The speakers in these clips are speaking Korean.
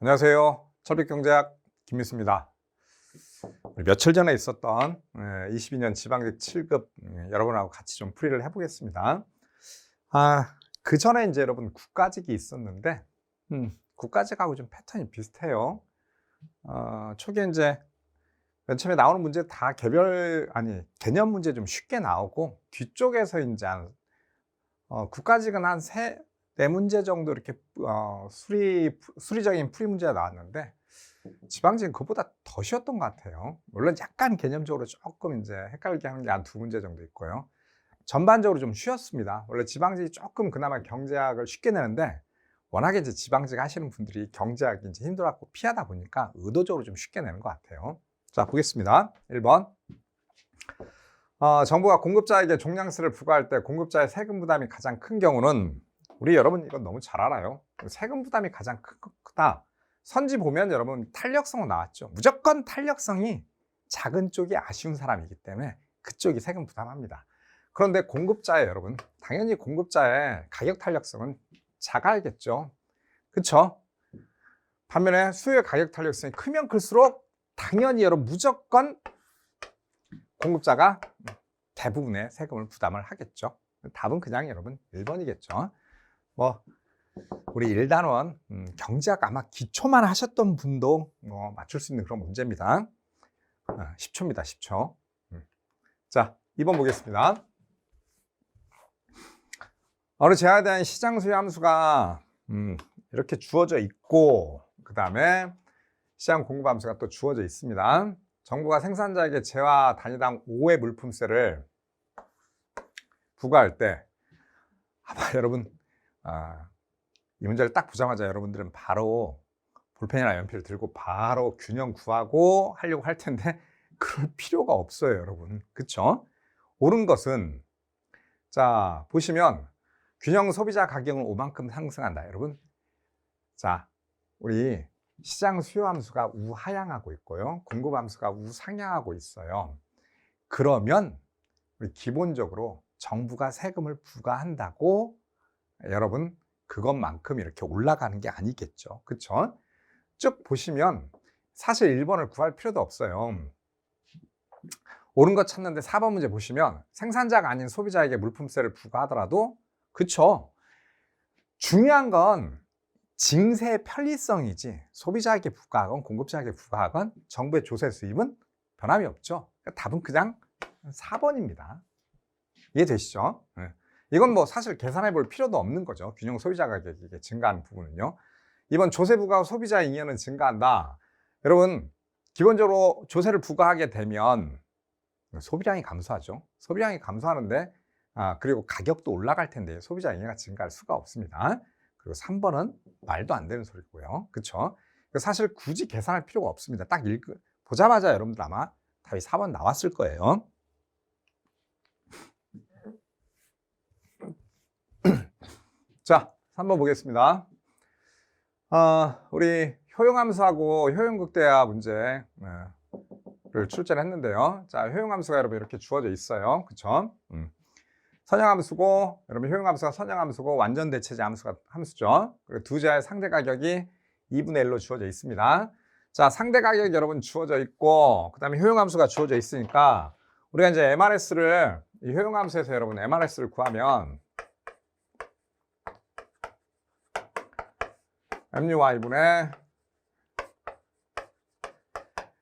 안녕하세요. 철벽경제학 김민수입니다. 며칠 전에 있었던 22년 지방직 7급 여러분하고 같이 좀 풀이를 해보겠습니다. 그 전에 이제 여러분 국가직이 있었는데 국가직하고 좀 패턴이 비슷해요. 초기에 이제 맨 처음에 나오는 문제 다 개념 문제 좀 쉽게 나오고 뒤쪽에서 이제 국가직은 한 4문제 정도 이렇게 수리적인 풀이 문제가 나왔는데 지방직은 그보다 더 쉬웠던 것 같아요. 물론 약간 개념적으로 조금 이제 헷갈리게 하는 게 한 2문제 정도 있고요. 전반적으로 좀 쉬웠습니다. 원래 지방직이 조금 그나마 경제학을 쉽게 내는데 워낙에 이제 지방직 하시는 분들이 경제학이 이제 힘들어갖고 피하다 보니까 의도적으로 좀 쉽게 내는 것 같아요. 자, 보겠습니다. 1번. 정부가 공급자에게 종량세를 부과할 때 공급자의 세금 부담이 가장 큰 경우는 우리 여러분 이건 너무 잘 알아요. 세금 부담이 가장 크다. 선지 보면 여러분 탄력성은 나왔죠. 무조건 탄력성이 작은 쪽이 아쉬운 사람이기 때문에 그쪽이 세금 부담합니다. 그런데 공급자의 여러분 당연히 공급자의 가격 탄력성은 작아야겠죠. 그렇죠? 반면에 수요의 가격 탄력성이 크면 클수록 당연히 여러분 무조건 공급자가 대부분의 세금을 부담을 하겠죠. 답은 그냥 여러분 1번이겠죠. 우리 1단원 경제학 아마 기초만 하셨던 분도 맞출 수 있는 그런 문제입니다. 10초입니다. 10초. 자, 2번 보겠습니다. 어느 제한에 대한 시장 수요 함수가 이렇게 주어져 있고 그 다음에 시장 공급 함수가 또 주어져 있습니다. 정부가 생산자에게 재화 단위당 5의 물품세를 부과할 때 아마 여러분 이 문제를 딱 보자마자 여러분들은 바로 볼펜이나 연필을 들고 바로 균형 구하고 하려고 할 텐데 그럴 필요가 없어요, 여러분. 그쵸? 옳은 것은 자 보시면 균형 소비자 가격은 5만큼 상승한다, 여러분. 자, 우리 시장 수요 함수가 우하향하고 있고요. 공급 함수가 우상향하고 있어요. 그러면 우리 기본적으로 정부가 세금을 부과한다고 여러분 그것만큼 이렇게 올라가는 게 아니겠죠. 그쵸? 쭉 보시면 사실 1번을 구할 필요도 없어요. 옳은 거 찾는데 4번 문제 보시면 생산자가 아닌 소비자에게 물품세를 부과하더라도 그쵸? 중요한 건 징세의 편리성이지 소비자에게 부과하건 공급자에게 부과하건 정부의 조세 수입은 변함이 없죠. 그러니까 답은 그냥 4번입니다. 이해되시죠? 네. 이건 사실 계산해 볼 필요도 없는 거죠. 균형 소비자 가격이 증가하는 부분은요. 이번 조세 부과 소비자 잉여는 증가한다. 여러분, 기본적으로 조세를 부과하게 되면 소비량이 감소하죠. 소비량이 감소하는데 그리고 가격도 올라갈 텐데 소비자 잉여가 증가할 수가 없습니다. 그리고 3번은 말도 안 되는 소리고요. 그렇죠? 사실 굳이 계산할 필요가 없습니다. 딱 보자마자 여러분들 아마 답이 4번 나왔을 거예요. 자, 3번 보겠습니다. 우리 효용함수하고 효용극대화 문제를 출제를 했는데요. 자, 효용함수가 여러분 이렇게 주어져 있어요. 그쵸? 선형함수고, 여러분 효용함수가 선형함수고 완전대체제 함수죠. 그리고 두 자의 상대 가격이 2분의 1로 주어져 있습니다. 자, 상대 가격이 여러분 주어져 있고, 그 다음에 효용함수가 주어져 있으니까 우리가 이제 MRS를, 이 효용함수에서 여러분 MRS를 구하면 MUY분의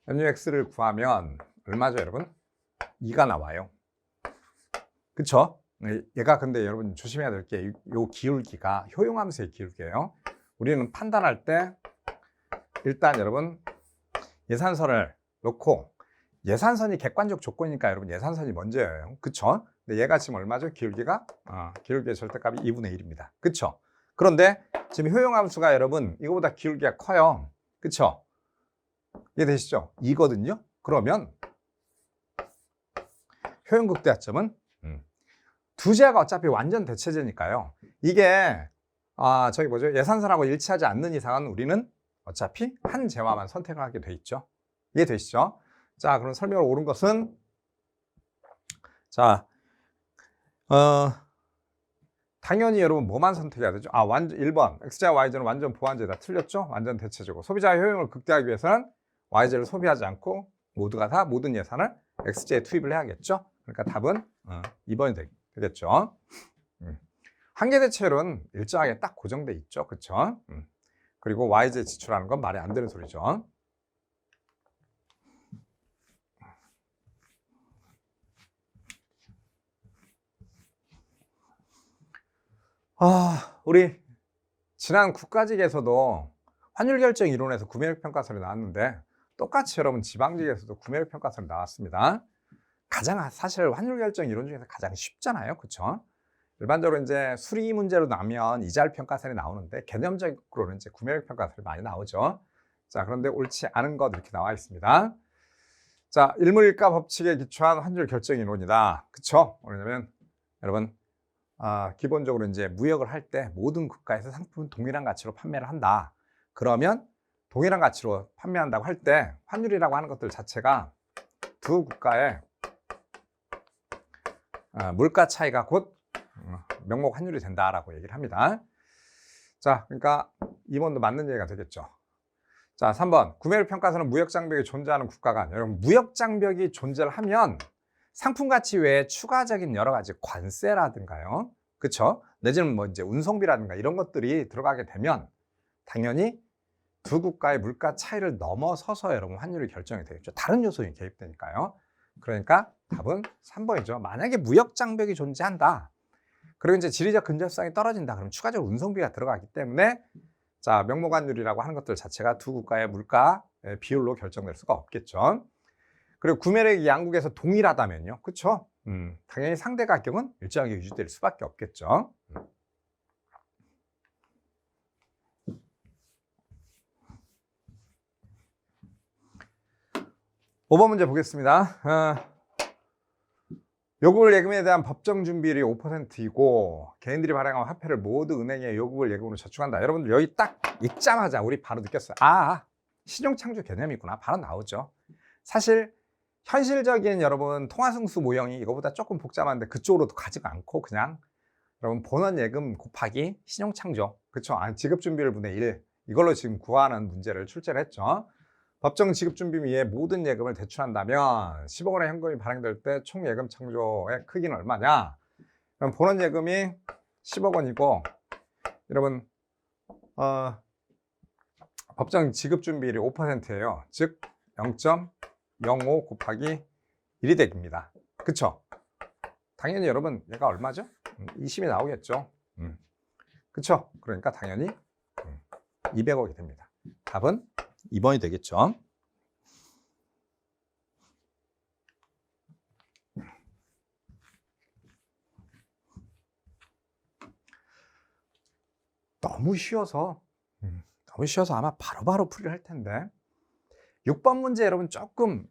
MUX를 구하면 얼마죠, 여러분? 2가 나와요. 그쵸? 얘가 근데 여러분 조심해야 될 게 이 기울기가 효용함수의 기울기예요. 우리는 판단할 때 일단 여러분 예산선을 놓고 예산선이 객관적 조건이니까 여러분 예산선이 먼저예요. 그쵸? 근데 얘가 지금 얼마죠? 기울기가? 기울기의 절대값이 2분의 1입니다. 그쵸? 그런데 지금 효용함수가 여러분 이거보다 기울기가 커요. 그쵸? 이해되시죠? 2거든요? 그러면 효용극대화점은 두 제가 어차피 완전 대체제니까요. 이게 저기 뭐죠? 예산선하고 일치하지 않는 이상은 우리는 어차피 한 제화만 선택을 하게 돼 있죠. 이해되시죠? 자, 그럼 설명을 옳은 것은 자, 당연히 여러분 뭐만 선택해야 되죠? 완전 1번 X제와 Y제는 완전 보완제다. 틀렸죠? 완전 대체제고 소비자의 효용을 극대화하기 위해서는 Y제를 소비하지 않고 모두가 다 모든 예산을 X제에 투입을 해야겠죠? 그러니까 답은 2번이 되겠죠. 한계 대체율은 일정하게 딱 고정돼 있죠. 그쵸? 그리고 Y제 지출하는 건 말이 안 되는 소리죠. 우리 지난 국가직에서도 환율결정 이론에서 구매력 평가설이 나왔는데 똑같이 여러분 지방직에서도 구매력 평가설이 나왔습니다. 사실 환율결정 이론 중에서 가장 쉽잖아요. 그쵸? 일반적으로 이제 수리 문제로 나면 이자율 평가설이 나오는데 개념적으로는 이제 구매력 평가설이 많이 나오죠. 자, 그런데 옳지 않은 것 이렇게 나와 있습니다. 자, 일물일가 법칙에 기초한 환율 결정 이론이다. 그쵸? 왜냐면 여러분 기본적으로 이제 무역을 할 때 모든 국가에서 상품은 동일한 가치로 판매를 한다. 그러면 동일한 가치로 판매한다고 할 때 환율이라고 하는 것들 자체가 두 국가의 물가 차이가 곧 명목 환율이 된다라고 얘기를 합니다. 자, 그러니까 2번도 맞는 얘기가 되겠죠. 자, 3번 구매력 평가서는 무역 장벽이 존재하는 국가가 아니라 여러분 무역 장벽이 존재를 하면 상품 가치 외에 추가적인 여러 가지 관세라든가요. 그쵸? 내지는 뭐 이제 운송비라든가 이런 것들이 들어가게 되면 당연히 두 국가의 물가 차이를 넘어서서 여러분 환율이 결정이 되겠죠. 다른 요소에 개입되니까요. 그러니까 답은 3번이죠. 만약에 무역 장벽이 존재한다. 그리고 이제 지리적 근접성이 떨어진다. 그럼 추가적으로 운송비가 들어가기 때문에 자, 명목 환율이라고 하는 것들 자체가 두 국가의 물가 비율로 결정될 수가 없겠죠. 그리고 구매력이 양국에서 동일하다면요. 그렇죠? 당연히 상대 가격은 일정하게 유지될 수밖에 없겠죠. 5번 문제 보겠습니다. 요구불 예금에 대한 법정 준비율이 5%이고 개인들이 발행한 화폐를 모두 은행에 요구불 예금으로 저축한다. 여러분들 여기 딱 읽자마자 우리 바로 느꼈어요. 신용창조 개념이 있구나. 바로 나오죠. 사실 현실적인 여러분 통화승수 모형이 이거보다 조금 복잡한데 그쪽으로도 가지고 않고 그냥 여러분 본원예금 곱하기 신용창조, 그쵸? 지급준비율 분의 1 이걸로 지금 구하는 문제를 출제를 했죠. 법정 지급준비미에 모든 예금을 대출한다면 10억 원의 현금이 발행될 때 총 예금 창조의 크기는 얼마냐? 그럼 본원예금이 10억 원이고 여러분 법정 지급준비율이 5%예요. 즉 0.05 곱하기 1이 되깁니다. 그쵸? 당연히 여러분 얘가 얼마죠? 20이 나오겠죠. 그쵸? 그러니까 당연히 200억이 됩니다. 답은 2번이 되겠죠. 너무 쉬워서 아마 바로바로 풀이를 할 텐데 6번 문제 여러분 조금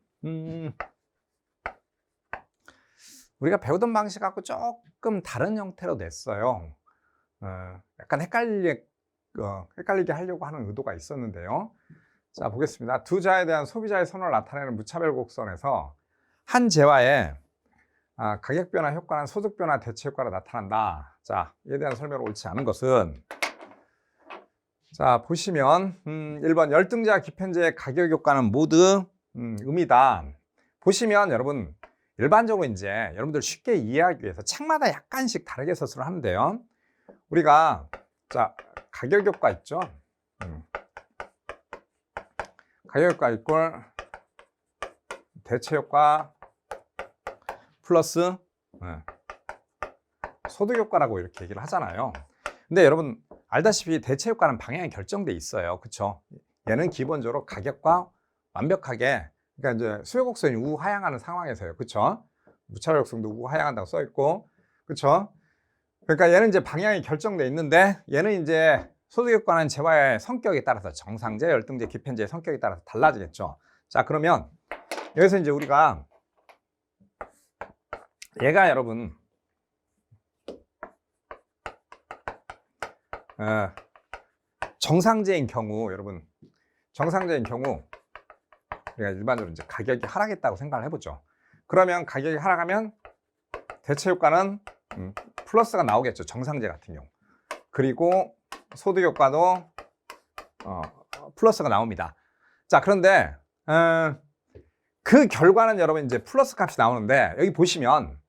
우리가 배우던 방식하고 조금 다른 형태로 냈어요. 약간 헷갈리게 하려고 하는 의도가 있었는데요. 자, 보겠습니다. 두 자에 대한 소비자의 선호를 나타내는 무차별 곡선에서 한 재화의 가격 변화 효과는 소득 변화 대체 효과로 나타난다. 자, 이에 대한 설명을 옳지 않은 것은 자, 보시면 1번 열등제와 기편제의 가격 효과는 모두 음이다. 보시면 여러분 일반적으로 이제 여러분들 쉽게 이해하기 위해서 책마다 약간씩 다르게 서술을 하는데요. 우리가 자, 가격 효과 있죠. 가격 효과 이꼴 대체 효과 플러스 소득 효과라고 이렇게 얘기를 하잖아요. 근데 여러분 알다시피 대체 효과는 방향이 결정돼 있어요. 그쵸? 얘는 기본적으로 가격과 완벽하게 그러니까 이제 수요 곡선이 우하향하는 상황에서요. 그쵸? 무차별 곡선도 우하향한다고 써 있고. 그쵸? 그러니까 얘는 이제 방향이 결정돼 있는데 얘는 이제 소득 효과는 재화의 성격에 따라서 정상제, 열등제, 기편제의 성격에 따라서 달라지겠죠. 자, 그러면 여기서 이제 우리가 얘가 여러분 정상제인 경우 여러분 정상제인 경우 우리가 일반적으로 이제 가격이 하락했다고 생각을 해보죠. 그러면 가격이 하락하면 대체 효과는 플러스가 나오겠죠. 정상제 같은 경우. 그리고 소득효과도 플러스가 나옵니다. 자, 그런데 그 결과는 여러분 이제 플러스 값이 나오는데 여기 보시면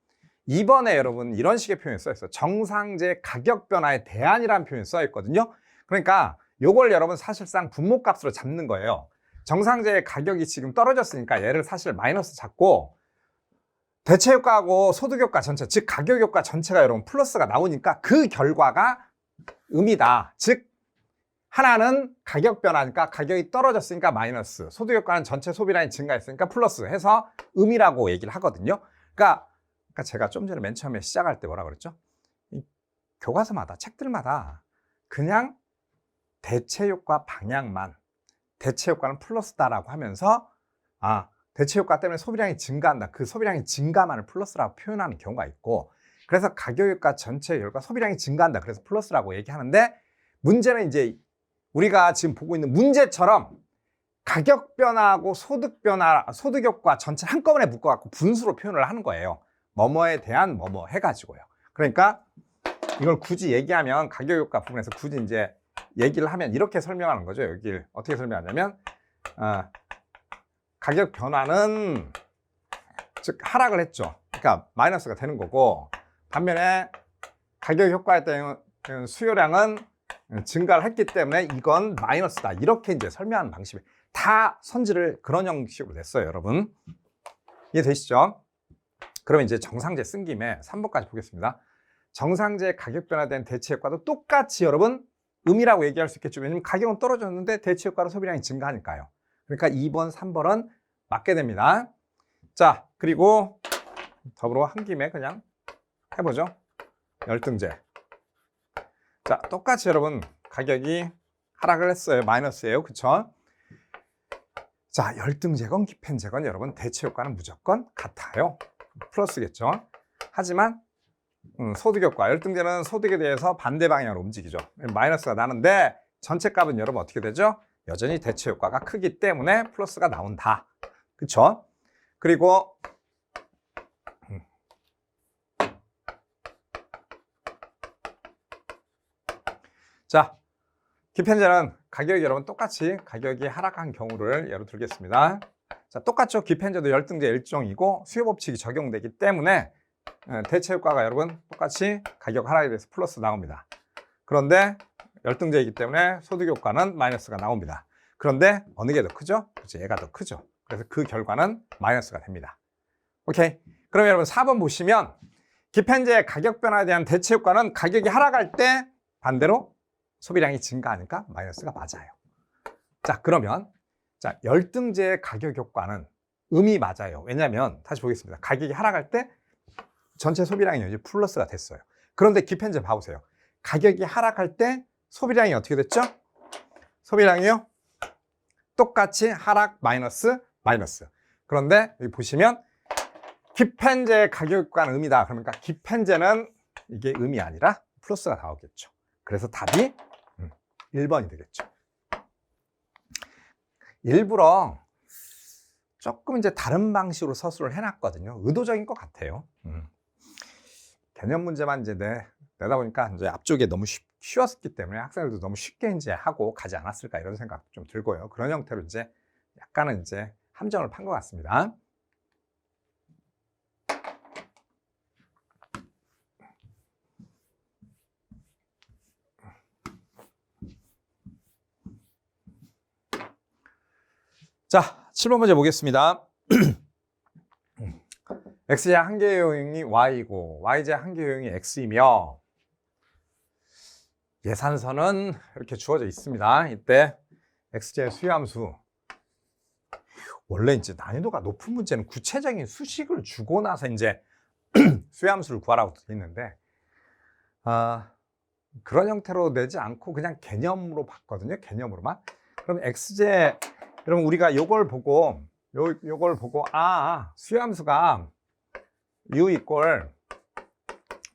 이번에 여러분 이런 식의 표현이 써 있어요. 정상제 가격 변화에 대안이라는 표현이 써 있거든요. 그러니까 요걸 여러분 사실상 분모값으로 잡는 거예요. 정상제의 가격이 지금 떨어졌으니까 얘를 사실 마이너스 잡고 대체효과하고 소득효과 전체, 즉 가격효과 전체가 여러분 플러스가 나오니까 그 결과가 음이다. 즉 하나는 가격 변화니까 가격이 떨어졌으니까 마이너스, 소득효과는 전체 소비량이 증가했으니까 플러스 해서 음이라고 얘기를 하거든요. 그러니까 제가 좀 전에 맨 처음에 시작할 때 뭐라 그랬죠? 이 교과서마다, 책들마다 그냥 대체효과 방향만, 대체효과는 플러스다라고 하면서 대체효과 때문에 소비량이 증가한다. 그 소비량이 증가만을 플러스라고 표현하는 경우가 있고, 그래서 가격효과 전체 효과 소비량이 증가한다. 그래서 플러스라고 얘기하는데, 문제는 이제 우리가 지금 보고 있는 문제처럼 가격 변화하고 소득 변화, 소득효과 전체 한꺼번에 묶어갖고 분수로 표현을 하는 거예요. 뭐뭐에 대한 뭐뭐 해가지고요. 그러니까 이걸 굳이 얘기하면 가격효과 부분에서 굳이 이제 얘기를 하면 이렇게 설명하는 거죠. 여기를 어떻게 설명하냐면 가격 변화는 즉 하락을 했죠. 그러니까 마이너스가 되는 거고, 반면에 가격 효과에 대한 수요량은 증가를 했기 때문에 이건 마이너스다. 이렇게 이제 설명하는 방식이 다 선지를 그런 형식으로 냈어요, 여러분. 이해되시죠? 그러면 이제 정상제 쓴 김에 3번까지 보겠습니다. 정상제 가격 변화된 대체 효과도 똑같이 여러분 음이라고 얘기할 수 있겠죠. 왜냐면 가격은 떨어졌는데 대체 효과로 소비량이 증가하니까요. 그러니까 2번, 3번은 맞게 됩니다. 자, 그리고 더불어 한 김에 그냥 해보죠. 열등제. 자, 똑같이 여러분 가격이 하락을 했어요. 마이너스예요. 그쵸? 자, 열등제건 기펜제건 여러분 대체 효과는 무조건 같아요. 플러스겠죠. 하지만 소득효과, 열등제는 소득에 대해서 반대 방향으로 움직이죠. 마이너스가 나는데 전체 값은 여러분 어떻게 되죠? 여전히 대체 효과가 크기 때문에 플러스가 나온다. 그쵸? 그리고 자, 기펜제는 가격이 여러분 똑같이 가격이 하락한 경우를 예로 들겠습니다. 자, 똑같죠? 기펜제도 열등제 일종이고 수요 법칙이 적용되기 때문에 대체 효과가 여러분 똑같이 가격 하락에 대해서 플러스 나옵니다. 그런데 열등제이기 때문에 소득 효과는 마이너스가 나옵니다. 그런데 어느 게 더 크죠? 그렇죠, 얘가 더 크죠. 그래서 그 결과는 마이너스가 됩니다. 오케이. 그럼 여러분 4번 보시면 기펜제의 가격 변화에 대한 대체 효과는 가격이 하락할 때 반대로 소비량이 증가하니까 마이너스가 맞아요. 자, 그러면 자, 열등제의 가격 효과는 음이 맞아요. 왜냐하면 다시 보겠습니다. 가격이 하락할 때 전체 소비량이 이제 플러스가 됐어요. 그런데 기펜제 봐보세요. 가격이 하락할 때 소비량이 어떻게 됐죠? 소비량이요? 똑같이 하락 마이너스 마이너스. 그런데 여기 보시면 기펜제의 가격 효과는 음이다. 그러니까 기펜제는 이게 음이 아니라 플러스가 나오겠죠. 그래서 답이 1번이 되겠죠. 일부러 조금 이제 다른 방식으로 서술을 해놨거든요. 의도적인 것 같아요. 개념 문제만 이제 내다 보니까 이제 앞쪽에 너무 쉬웠기 때문에 학생들도 너무 쉽게 이제 하고 가지 않았을까 이런 생각 좀 들고요. 그런 형태로 이제 약간은 이제 함정을 판 것 같습니다. 자, 7번 문제 보겠습니다. x제 한계의 요인이 y이고 y제 한계의 요인이 x이며 예산서는 이렇게 주어져 있습니다. 이때 x제 수요함수, 원래 이제 난이도가 높은 문제는 구체적인 수식을 주고 나서 이제 수요함수를 구하라고 되어 있는데 그런 형태로 내지 않고 그냥 개념으로 봤거든요. 개념으로만. 그럼 x제, 여러분 우리가 요걸 보고 수요함수가 u 이꼴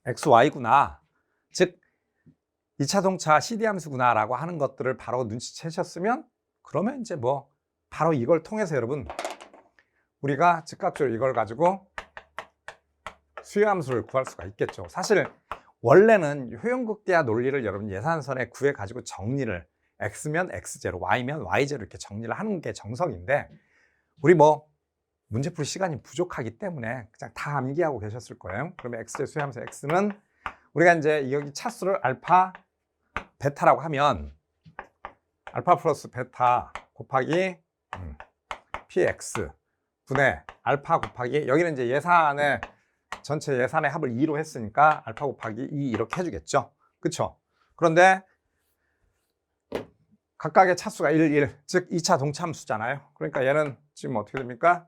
xy구나, 즉 2차동차 CD 함수구나 라고 하는 것들을 바로 눈치채셨으면 그러면 이제 뭐 바로 이걸 통해서 여러분 우리가 즉각적으로 이걸 가지고 수요함수를 구할 수가 있겠죠. 사실 원래는 효용극대화 논리를 여러분 예산선에 구해 가지고 정리를 x면 x제로, y면 y제로 이렇게 정리를 하는 게 정석인데 우리 뭐 문제풀이 시간이 부족하기 때문에 그냥 다 암기하고 계셨을 거예요. 그러면 x제 수하면서 x는 우리가 이제 여기 차수를 알파, 베타라고 하면 알파 플러스 베타 곱하기 px 분의 알파 곱하기 여기는 이제 예산의 전체 예산의 합을 2로 했으니까 알파 곱하기 2 이렇게 해주겠죠. 그쵸? 그런데 각각의 차수가 1, 1, 즉 2차 동차함수잖아요. 그러니까 얘는 지금 어떻게 됩니까?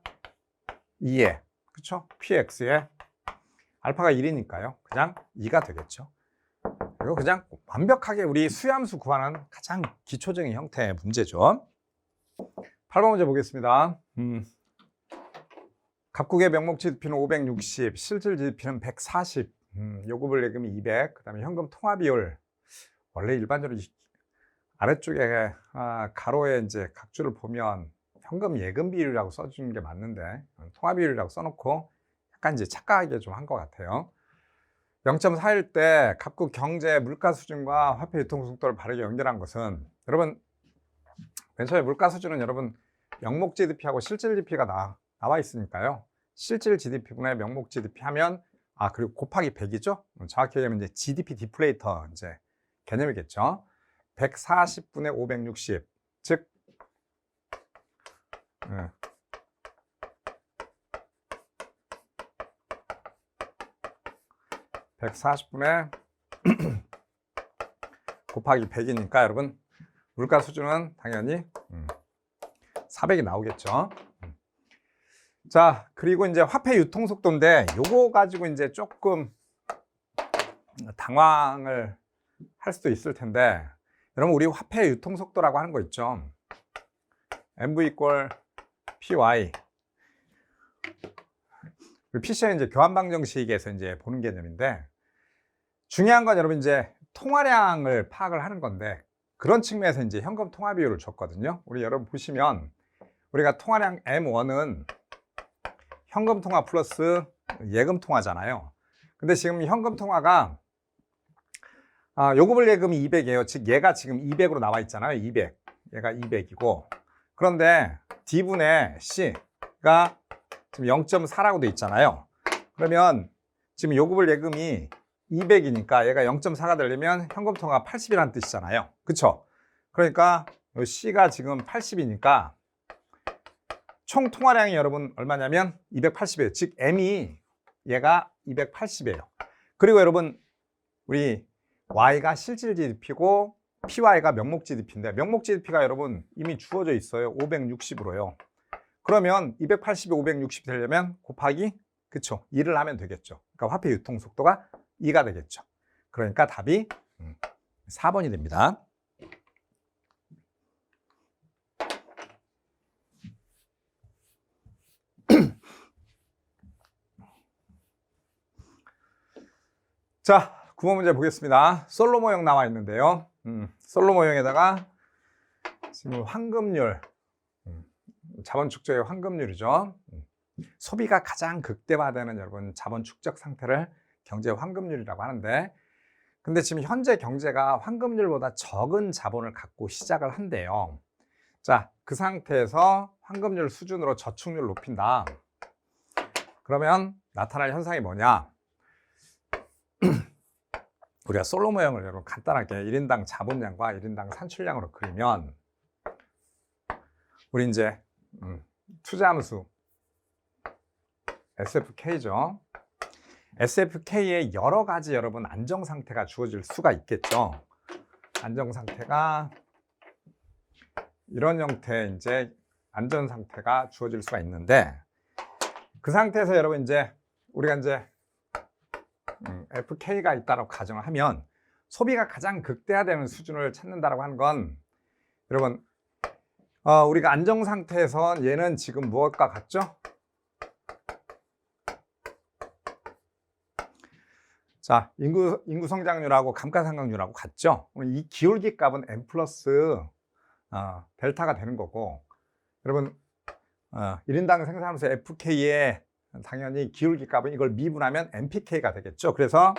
2에, 그쵸? px에 알파가 1이니까요. 그냥 2가 되겠죠. 이거 그냥 완벽하게 우리 수함수 구하는 가장 기초적인 형태의 문제죠. 8번 문제 보겠습니다. 각국의 명목 GDP는 560, 실질 GDP는 140, 요구불 예금이 200, 그 다음에 현금 통화 비율. 원래 일반적으로 아래쪽에 가로에 이제 각주를 보면 현금 예금 비율이라고 써주는 게 맞는데 통화 비율이라고 써놓고 약간 이제 착각하게 좀 한 것 같아요. 0.4일 때 각국 경제 물가 수준과 화폐 유통 속도를 바르게 연결한 것은 여러분 맨 처음에 물가 수준은 여러분 명목 GDP하고 실질 GDP가 나와 있으니까요. 실질 GDP분의 명목 GDP 하면 그리고 곱하기 100이죠. 정확히 얘기하면 이제 GDP 디플레이터 이제 개념이겠죠. 140분의 560, 즉 140분의 곱하기 100이니까 여러분 물가 수준은 당연히 400이 나오겠죠. 자, 그리고 이제 화폐 유통 속도인데 요거 가지고 이제 조금 당황을 할 수도 있을 텐데 여러분 우리 화폐 유통 속도라고 하는 거 있죠. MV = PY. PC는 이제 교환 방정식에서 이제 보는 개념인데 중요한 건 여러분 이제 통화량을 파악을 하는 건데 그런 측면에서 이제 현금 통화 비율을 줬거든요. 우리 여러분 보시면 우리가 통화량 M1은 현금 통화 플러스 예금 통화잖아요. 근데 지금 현금 통화가 요구불 예금이 200이에요. 즉 얘가 지금 200으로 나와 있잖아요. 200. 얘가 200이고 그런데 D분의 C가 지금 0.4라고 돼 있잖아요. 그러면 지금 요구불 예금이 200이니까 얘가 0.4가 되려면 현금 통화 80이라는 뜻이잖아요. 그쵸? 그러니까 C가 지금 80이니까 총 통화량이 여러분 얼마냐면 280이에요. 즉 M이 얘가 280이에요. 그리고 여러분 우리 Y가 실질 GDP고 PY가 명목 GDP인데 명목 GDP가 여러분 이미 주어져 있어요. 560으로요. 그러면 280에 560 되려면 곱하기 그쵸 2를 하면 되겠죠. 그러니까 화폐 유통 속도가 2가 되겠죠. 그러니까 답이 4번이 됩니다. 자, 9번 문제 보겠습니다. 솔로 모형 나와 있는데요. 솔로 모형에다가 지금 황금률, 자본 축적의 황금률이죠. 소비가 가장 극대화되는 여러분 자본 축적 상태를 경제 황금률이라고 하는데 근데 지금 현재 경제가 황금률보다 적은 자본을 갖고 시작을 한대요. 자, 그 상태에서 황금률 수준으로 저축률을 높인다. 그러면 나타날 현상이 뭐냐? 우리가 솔로 모형을 여러분 간단하게 1인당 자본량과 1인당 산출량으로 그리면 우리 이제 투자함수 SFK죠. SFK에 여러 가지 여러분 안정 상태가 주어질 수가 있겠죠. 안정 상태가 이런 형태의 이제 안전 상태가 주어질 수가 있는데 그 상태에서 여러분 이제 우리가 이제 FK가 있다고 가정을 하면 소비가 가장 극대화되는 수준을 찾는다고 하는 건 여러분 우리가 안정 상태에서 얘는 지금 무엇과 같죠? 자, 인구 성장률하고 감가상각률하고 같죠? 이 기울기 값은 n 플러스 델타가 되는 거고 여러분 1인당 생산하면서 FK에 당연히 기울기 값은 이걸 미분하면 NPK가 되겠죠. 그래서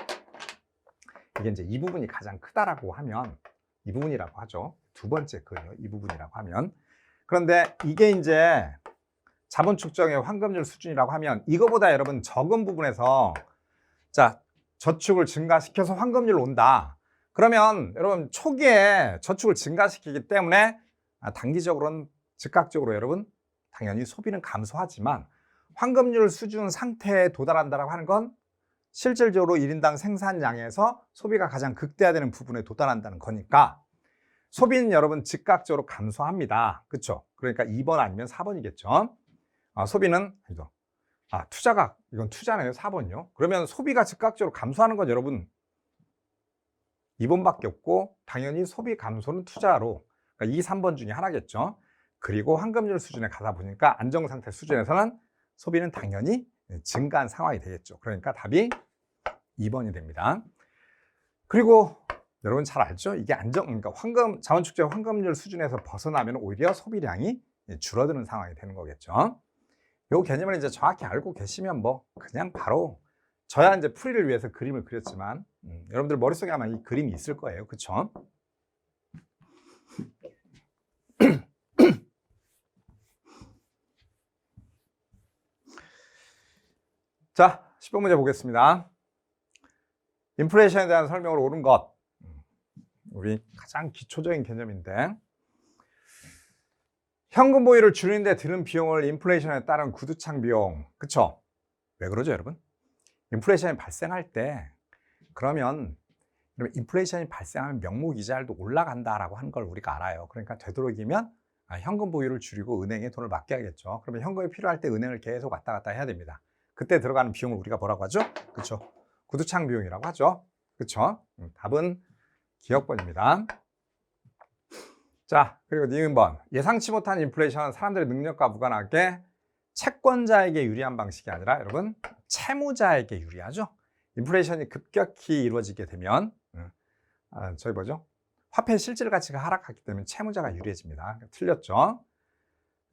이게 이제 이 부분이 가장 크다라고 하면, 이 부분이라고 하죠. 두 번째 거예요. 이 부분이라고 하면. 그런데 이게 이제 자본 축적의 환급률 수준이라고 하면 이거보다 여러분 적은 부분에서 자, 저축을 증가시켜서 환급률 온다. 그러면 여러분 초기에 저축을 증가시키기 때문에 단기적으로는 즉각적으로 여러분 당연히 소비는 감소하지만 환급률 수준 상태에 도달한다고 하는 건 실질적으로 1인당 생산량에서 소비가 가장 극대화되는 부분에 도달한다는 거니까 소비는 여러분 즉각적으로 감소합니다. 그렇죠? 그러니까 2번 아니면 4번이겠죠. 소비는 투자가 이건 투자네요. 4번이요. 그러면 소비가 즉각적으로 감소하는 건 여러분 2번밖에 없고 당연히 소비 감소는 투자로 그러니까 2, 3번 중에 하나겠죠. 그리고 환급률 수준에 가다 보니까 안정상태 수준에서는 소비는 당연히 증가한 상황이 되겠죠. 그러니까 답이 2번이 됩니다. 그리고 여러분 잘 알죠? 이게 그러니까 자원축제 환급률 수준에서 벗어나면 오히려 소비량이 줄어드는 상황이 되는 거겠죠. 요 개념을 이제 정확히 알고 계시면 뭐 그냥 바로 저야 이제 풀이를 위해서 그림을 그렸지만 여러분들 머릿속에 아마 이 그림이 있을 거예요. 그쵸? 자, 10번 문제 보겠습니다. 인플레이션에 대한 설명을 옳은 것. 우리 가장 기초적인 개념인데 현금 보유를 줄이는 데 드는 비용을 인플레이션에 따른 구두창 비용. 그쵸? 왜 그러죠, 여러분? 인플레이션이 발생할 때 그러면 인플레이션이 발생하면 명목이자율도 올라간다라고 하는 걸 우리가 알아요. 그러니까 되도록이면 현금 보유를 줄이고 은행에 돈을 맡겨야겠죠. 그러면 현금이 필요할 때 은행을 계속 왔다 갔다 해야 됩니다. 그때 들어가는 비용을 우리가 뭐라고 하죠? 그쵸? 구두창 비용이라고 하죠. 그쵸? 답은 기억번입니다. 자, 그리고 니은번. 예상치 못한 인플레이션은 사람들의 능력과 무관하게 채권자에게 유리한 방식이 아니라 여러분 채무자에게 유리하죠. 인플레이션이 급격히 이루어지게 되면 저희 뭐죠? 화폐 실질 가치가 하락하기 때문에 채무자가 유리해집니다. 틀렸죠?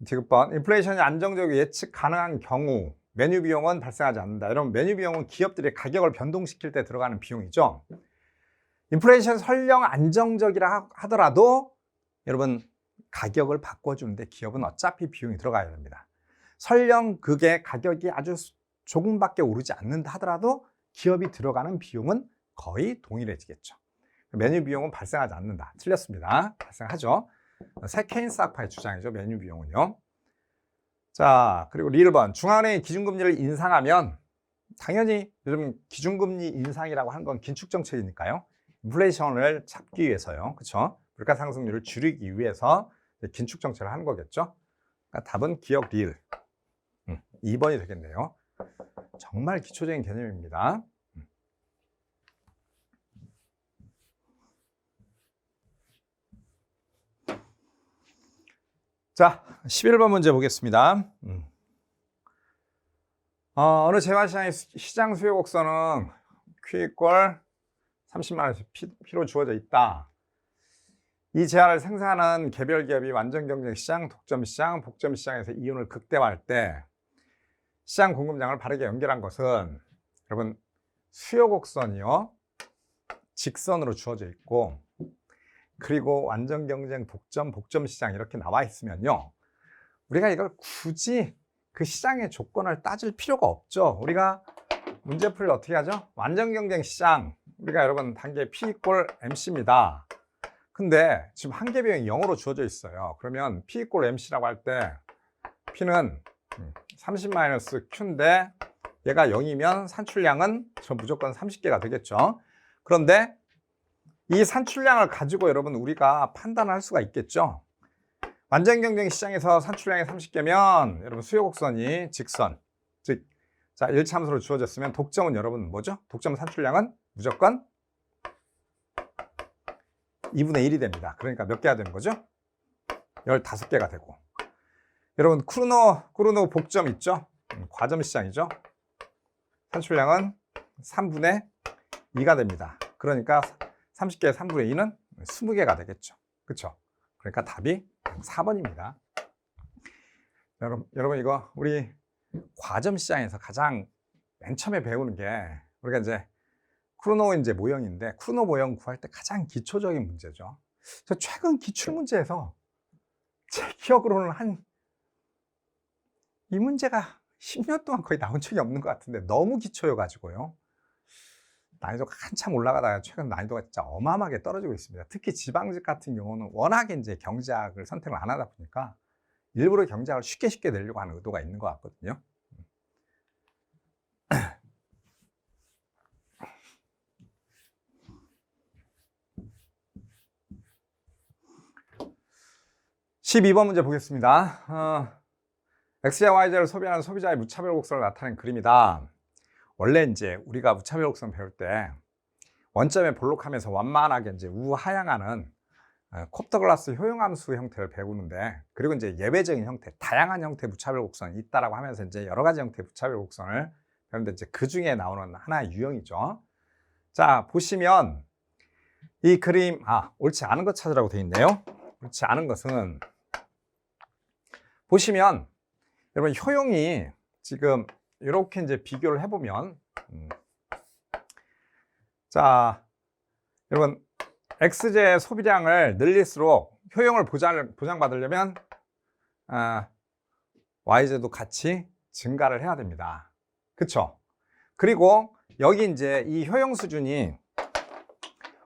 디귿번. 인플레이션이 안정적이고 예측 가능한 경우 메뉴 비용은 발생하지 않는다. 여러분 메뉴 비용은 기업들이 가격을 변동시킬 때 들어가는 비용이죠. 인플레이션 설령 안정적이라 하더라도 여러분 가격을 바꿔주는데 기업은 어차피 비용이 들어가야 됩니다. 설령 그게 가격이 아주 조금밖에 오르지 않는다 하더라도 기업이 들어가는 비용은 거의 동일해지겠죠. 메뉴 비용은 발생하지 않는다. 틀렸습니다. 발생하죠. 케인스 학파의 주장이죠. 메뉴 비용은요. 자, 그리고 1번. 중앙은행이 기준금리를 인상하면 당연히 요즘 기준금리 인상이라고 하는 건 긴축 정책이니까요. 인플레이션을 잡기 위해서요. 그렇죠? 물가 상승률을 줄이기 위해서 긴축 정책을 하는 거겠죠. 그러니까 답은 기억 리을 2번이 되겠네요. 정말 기초적인 개념입니다. 자, 11번 문제 보겠습니다. 어느 재화시장의 시장 수요 곡선은 Q= 30만 원에서 P로 주어져 있다. 이 제한을 생산하는 개별 기업이 완전 경쟁 시장, 독점 시장, 복점 시장에서 이윤을 극대화할 때 시장 공급량을 바르게 연결한 것은 여러분 수요 곡선이요 직선으로 주어져 있고 그리고 완전 경쟁, 독점, 복점 시장 이렇게 나와 있으면요 우리가 이걸 굳이 그 시장의 조건을 따질 필요가 없죠. 우리가 문제풀이를 어떻게 하죠? 완전 경쟁 시장 우리가 여러분 단계 P = MC입니다. 근데 지금 한계 비용이 0으로 주어져 있어요. 그러면 P = MC라고 할 때 P는 30-Q인데 얘가 0이면 산출량은 저 무조건 30개가 되겠죠. 그런데 이 산출량을 가지고 여러분 우리가 판단할 수가 있겠죠. 완전 경쟁 시장에서 산출량이 30개면 여러분 수요 곡선이 직선, 즉 자 1참수로 주어졌으면 독점은 여러분 뭐죠? 독점 산출량은 무조건 2분의 1이 됩니다. 그러니까 몇 개가 되는 거죠? 15개가 되고 여러분 쿠르노 복점 있죠? 과점 시장이죠? 산출량은 3분의 2가 됩니다. 그러니까 30개의 3분의 2는 20개가 되겠죠. 그렇죠? 그러니까 답이 4번입니다. 여러분 이거 우리 과점 시장에서 가장 맨 처음에 배우는 게 우리가 이제 쿠르노 이제 모형인데 쿠르노 모형 구할 때 가장 기초적인 문제죠. 저 최근 기출 문제에서 제 기억으로는 이 문제가 10년 동안 거의 나온 적이 없는 것 같은데 너무 기초여가지고요. 난이도가 한참 올라가다가 최근 난이도가 진짜 어마어마하게 떨어지고 있습니다. 특히 지방직 같은 경우는 워낙에 이제 경제학을 선택을 안 하다 보니까 일부러 경제학을 쉽게 내려고 하는 의도가 있는 것 같거든요. (12번) 문제 보겠습니다. X와 Y제를 소비하는 소비자의 무차별 곡선을 나타낸 그림이다. 원래 이제 우리가 무차별 곡선 배울 때 원점에 볼록하면서 완만하게 이제 우하향하는 콥터글라스 효용함수 형태를 배우는데, 그리고 이제 예외적인 형태, 다양한 형태의 무차별 곡선이 있다라고 하면서 이제 여러 가지 형태의 무차별 곡선을 배우는데, 이제 그 중에 나오는 하나의 유형이죠. 자, 보시면 이 그림, 옳지 않은 것 찾으라고 되어 있네요. 옳지 않은 것은, 보시면 여러분 효용이 지금 이렇게 이제 비교를 해보면, 자, 여러분 X제 소비량을 늘릴수록 효용을 보장받으려면 Y제도 같이 증가를 해야 됩니다. 그쵸? 그리고 여기 이제 이 효용 수준이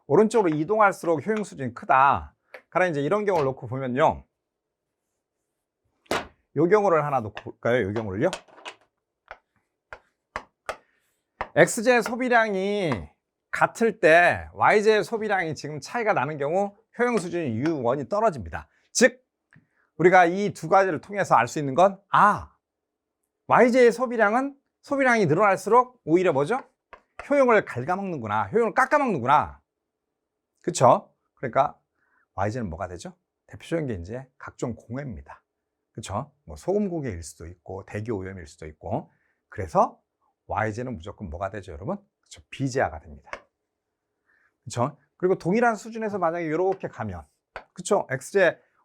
오른쪽으로 이동할수록 효용 수준이 크다. 가령 이제 이런 경우를 놓고 보면요. 요 경우를 하나 놓고 볼까요? 요 경우를요. X제 소비량이 같을 때 Y제 소비량이 지금 차이가 나는 경우 효용 수준이 U1이 떨어집니다. 즉 우리가 이 두 가지를 통해서 알 수 있는 건 Y제의 소비량이 늘어날수록 오히려 뭐죠? 효용을 갉아먹는구나. 효용을 깎아먹는구나. 그쵸? 그러니까 Y제는 뭐가 되죠? 대표적인 게 이제 각종 공해입니다. 그쵸? 뭐 소금 공해일 수도 있고 대기 오염일 수도 있고, 그래서 Y제는 무조건 뭐가 되죠, 여러분? 그쵸? 비제화가 됩니다. 그쵸? 그리고 동일한 수준에서 만약에 이렇게 가면, 그쵸?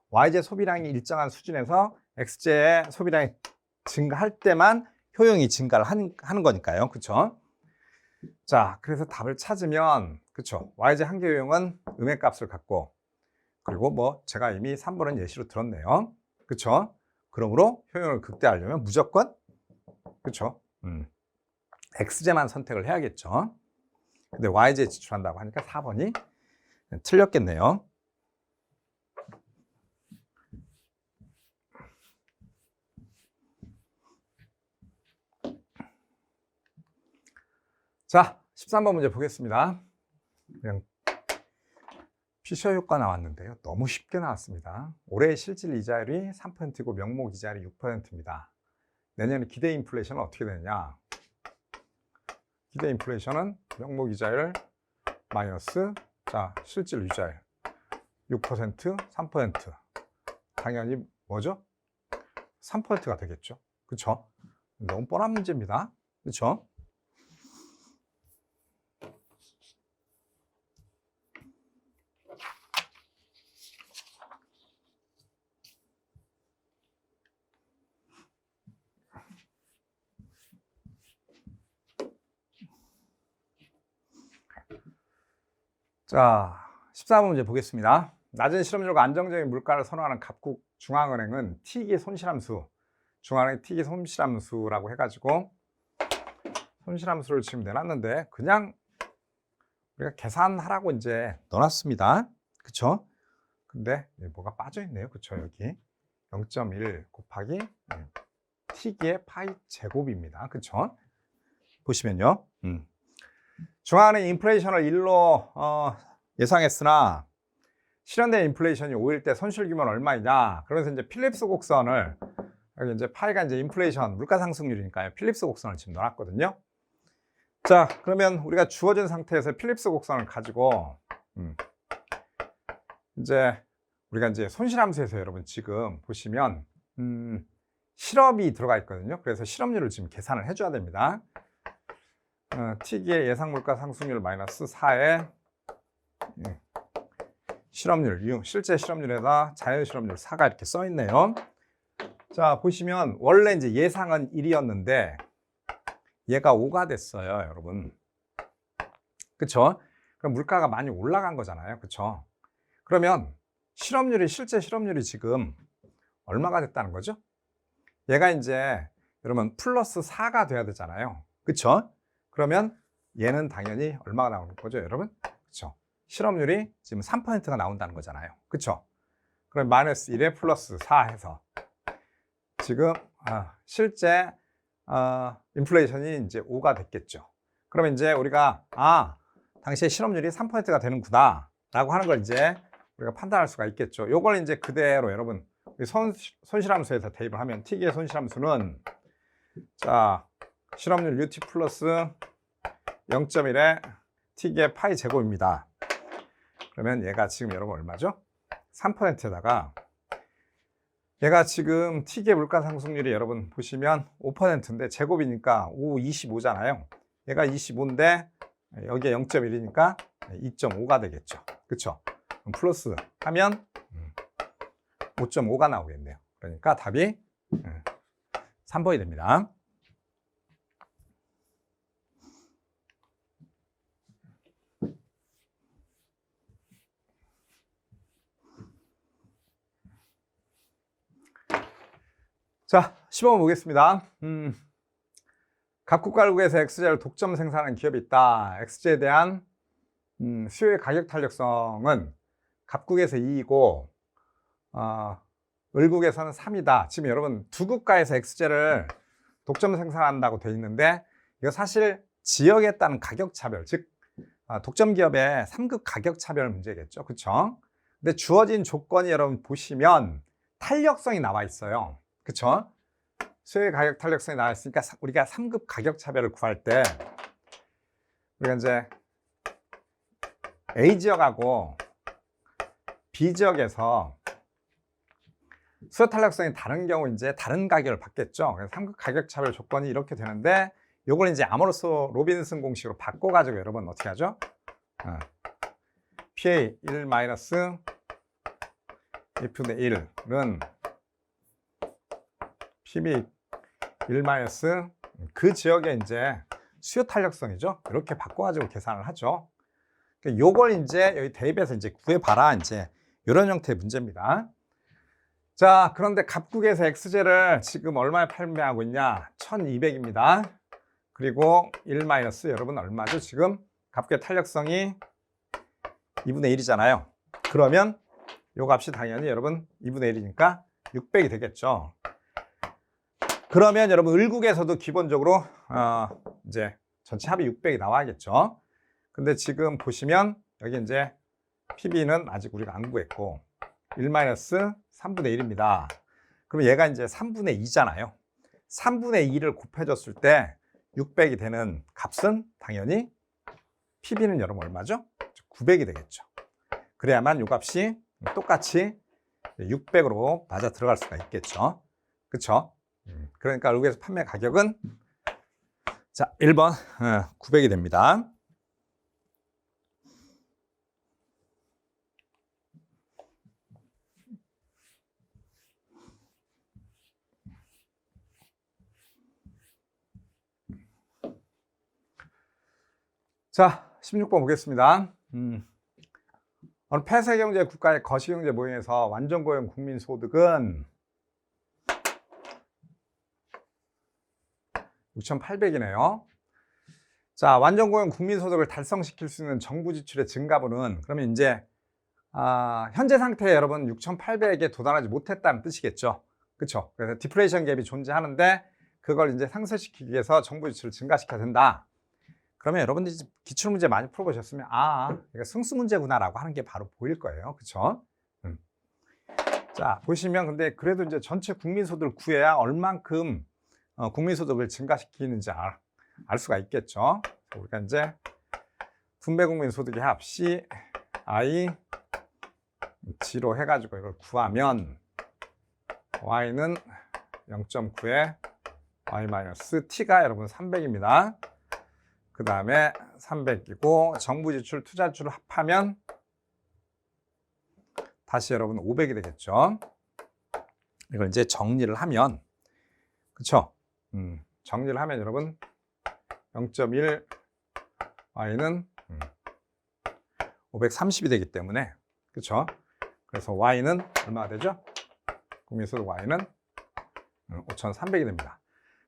Y제 소비량이 일정한 수준에서 X제의 소비량이 증가할 때만 효용이 증가를 하는 거니까요. 그쵸? 자, 그래서 답을 찾으면, 그쵸? Y제 한계 효용은 음의 값을 갖고, 그리고 뭐 제가 이미 3번은 예시로 들었네요. 그쵸? 그러므로 효용을 극대화하려면 무조건, 그쵸? X제만 선택을 해야겠죠. 근데 Y제 지출한다고 하니까 4번이 틀렸겠네요. 자, 13번 문제 보겠습니다. 그냥 피셔 효과 나왔는데요. 너무 쉽게 나왔습니다. 올해 실질 이자율이 3%이고 명목 이자율이 6%입니다. 내년에 기대 인플레이션은 어떻게 되느냐? 기대 인플레이션은 명목 이자율 마이너스, 자, 실질 이자율 6%, 3%. 당연히 뭐죠? 3%가 되겠죠. 그쵸? 너무 뻔한 문제입니다. 그쵸? 자, 14번 문제 보겠습니다. 낮은 실업률과 안정적인 물가를 선호하는 각국 중앙은행은 T기 손실함수, 중앙은행 T기 손실함수라고 해가지고 손실함수를 지금 내놨는데 그냥 우리가 계산하라고 이제 넣어놨습니다. 그쵸? 근데 뭐가 빠져있네요. 그쵸? 여기 0.1 곱하기 T기의 파이 제곱입니다. 그쵸? 보시면요. 중앙은행 인플레이션을 1로 예상했으나 실현된 인플레이션이 5일 때 손실 규모는 얼마이냐? 그러면서 이제 필립스 곡선을, 여기 이제 파이가 이제 인플레이션 물가 상승률이니까요. 필립스 곡선을 지금 넣어놨거든요. 자, 그러면 우리가 주어진 상태에서 필립스 곡선을 가지고 이제 우리가 이제 손실함수에서 여러분 지금 보시면 실업이 들어가 있거든요. 그래서 실업률을 지금 계산을 해줘야 됩니다. T기의 예상 물가 상승률 마이너스 4에 실업률, 실제 실업률에다 자연 실업률 4가 이렇게 써 있네요. 자, 보시면 원래 이제 예상은 1이었는데 얘가 5가 됐어요, 여러분. 그쵸? 그럼 물가가 많이 올라간 거잖아요. 그쵸? 그러면 실제 실업률이 지금 얼마가 됐다는 거죠? 얘가 이제 여러분 플러스 4가 돼야 되잖아요. 그쵸? 그러면 얘는 당연히 얼마가 나오는 거죠, 여러분? 그쵸? 실업률이 지금 3%가 나온다는 거잖아요. 그쵸? 그럼 마이너스 1에 플러스 4 해서 지금 실제 인플레이션이 이제 5가 됐겠죠. 그러면 이제 우리가 당시에 실업률이 3%가 되는구나 라고 하는 걸 이제 우리가 판단할 수가 있겠죠. 요걸 이제 그대로 여러분 손실함수에서 대입을 하면 T기의 손실함수는 자 실업률 UT 플러스 0.1에 T기의 파이 제곱입니다. 그러면 얘가 지금 여러분 얼마죠? 3%에다가 얘가 지금 T기의 물가 상승률이 여러분 보시면 5%인데 제곱이니까 5, 25잖아요. 얘가 25인데 여기에 0.1이니까 2.5가 되겠죠. 그쵸? 플러스 하면 5.5가 나오겠네요. 그러니까 답이 3번이 됩니다. 자, 10번 보겠습니다. 각국갈국에서 XJ를 독점 생산하는 기업이 있다. XJ에 대한 수요의 가격 탄력성은 갑국에서 2이고 을국에서는 3이다. 지금 여러분 두 국가에서 XJ를 독점 생산한다고 되어 있는데 이거 사실 지역에 따른 가격 차별, 즉 독점 기업의 3급 가격 차별 문제겠죠. 그렇죠? 근데 주어진 조건이 여러분 보시면 탄력성이 나와 있어요. 그렇죠? 수요의 가격 탄력성이 나와 있으니까 우리가 3급 가격 차별을 구할 때 우리가 이제 A 지역하고 B 지역에서 수요 탄력성이 다른 경우 이제 다른 가격을 받겠죠. 그래서 3급 가격 차별 조건이 이렇게 되는데 이걸 이제 아모르소 로빈슨 공식으로 바꿔가지고 여러분 어떻게 하죠? PA 1 마이너스 F분의 1은 PB 1 마이너스 그 지역의 이제 수요 탄력성이죠. 이렇게 바꿔가지고 계산을 하죠. 요걸 이제 여기 대입해서 이제 구해봐라. 이제 이런 형태의 문제입니다. 자, 그런데 갑국에서 XJ를 지금 얼마에 판매하고 있냐? 1200입니다. 그리고 1 마이너스 여러분 얼마죠? 지금 갑국의 탄력성이 2분의 1이잖아요. 그러면 요 값이 당연히 여러분 2분의 1이니까 600이 되겠죠. 그러면 여러분 을국에서도 기본적으로 이제 전체 합이 600이 나와야겠죠. 근데 지금 보시면 여기 이제 PB는 아직 우리가 안 구했고 1-3분의 1입니다. 그럼 얘가 이제 3분의 2잖아요. 3분의 2를 곱해줬을 때 600이 되는 값은 당연히 PB는 여러분 얼마죠? 900이 되겠죠. 그래야만 이 값이 똑같이 600으로 맞아 들어갈 수가 있겠죠. 그렇죠? 그러니까 을국에서 판매 가격은 자 1번 900이 됩니다. 자 16번 보겠습니다. 어느 폐쇄경제 국가의 거시경제 모형에서 완전고용 국민소득은 6,800이네요. 자, 완전고용 국민소득을 달성시킬 수 있는 정부 지출의 증가분은 그러면 이제 현재 상태에 여러분 6,800에 도달하지 못했다는 뜻이겠죠. 그렇죠? 그래서 디플레이션 갭이 존재하는데 그걸 이제 상쇄시키기 위해서 정부 지출을 증가시켜야 된다. 그러면 여러분들이 기출문제 많이 풀어보셨으면 이게 승수 문제구나라고 하는 게 바로 보일 거예요. 그렇죠? 자, 보시면 근데 그래도 이제 전체 국민소득을 구해야 얼만큼 국민소득을 증가시키는지 알 수가 있겠죠. 우리가 이제 분배 국민소득의 합 C, I, G로 해가지고 이걸 구하면 Y는 0.9에 Y-T가 여러분 300입니다. 그 다음에 300이고 정부지출, 투자지출을 합하면 다시 여러분 500이 되겠죠. 이걸 이제 정리를 하면 그쵸? 정리를 하면 여러분 0.1 Y는 530이 되기 때문에, 그렇죠? 그래서 Y는 얼마가 되죠? 국민소득 Y는 5,300이 됩니다.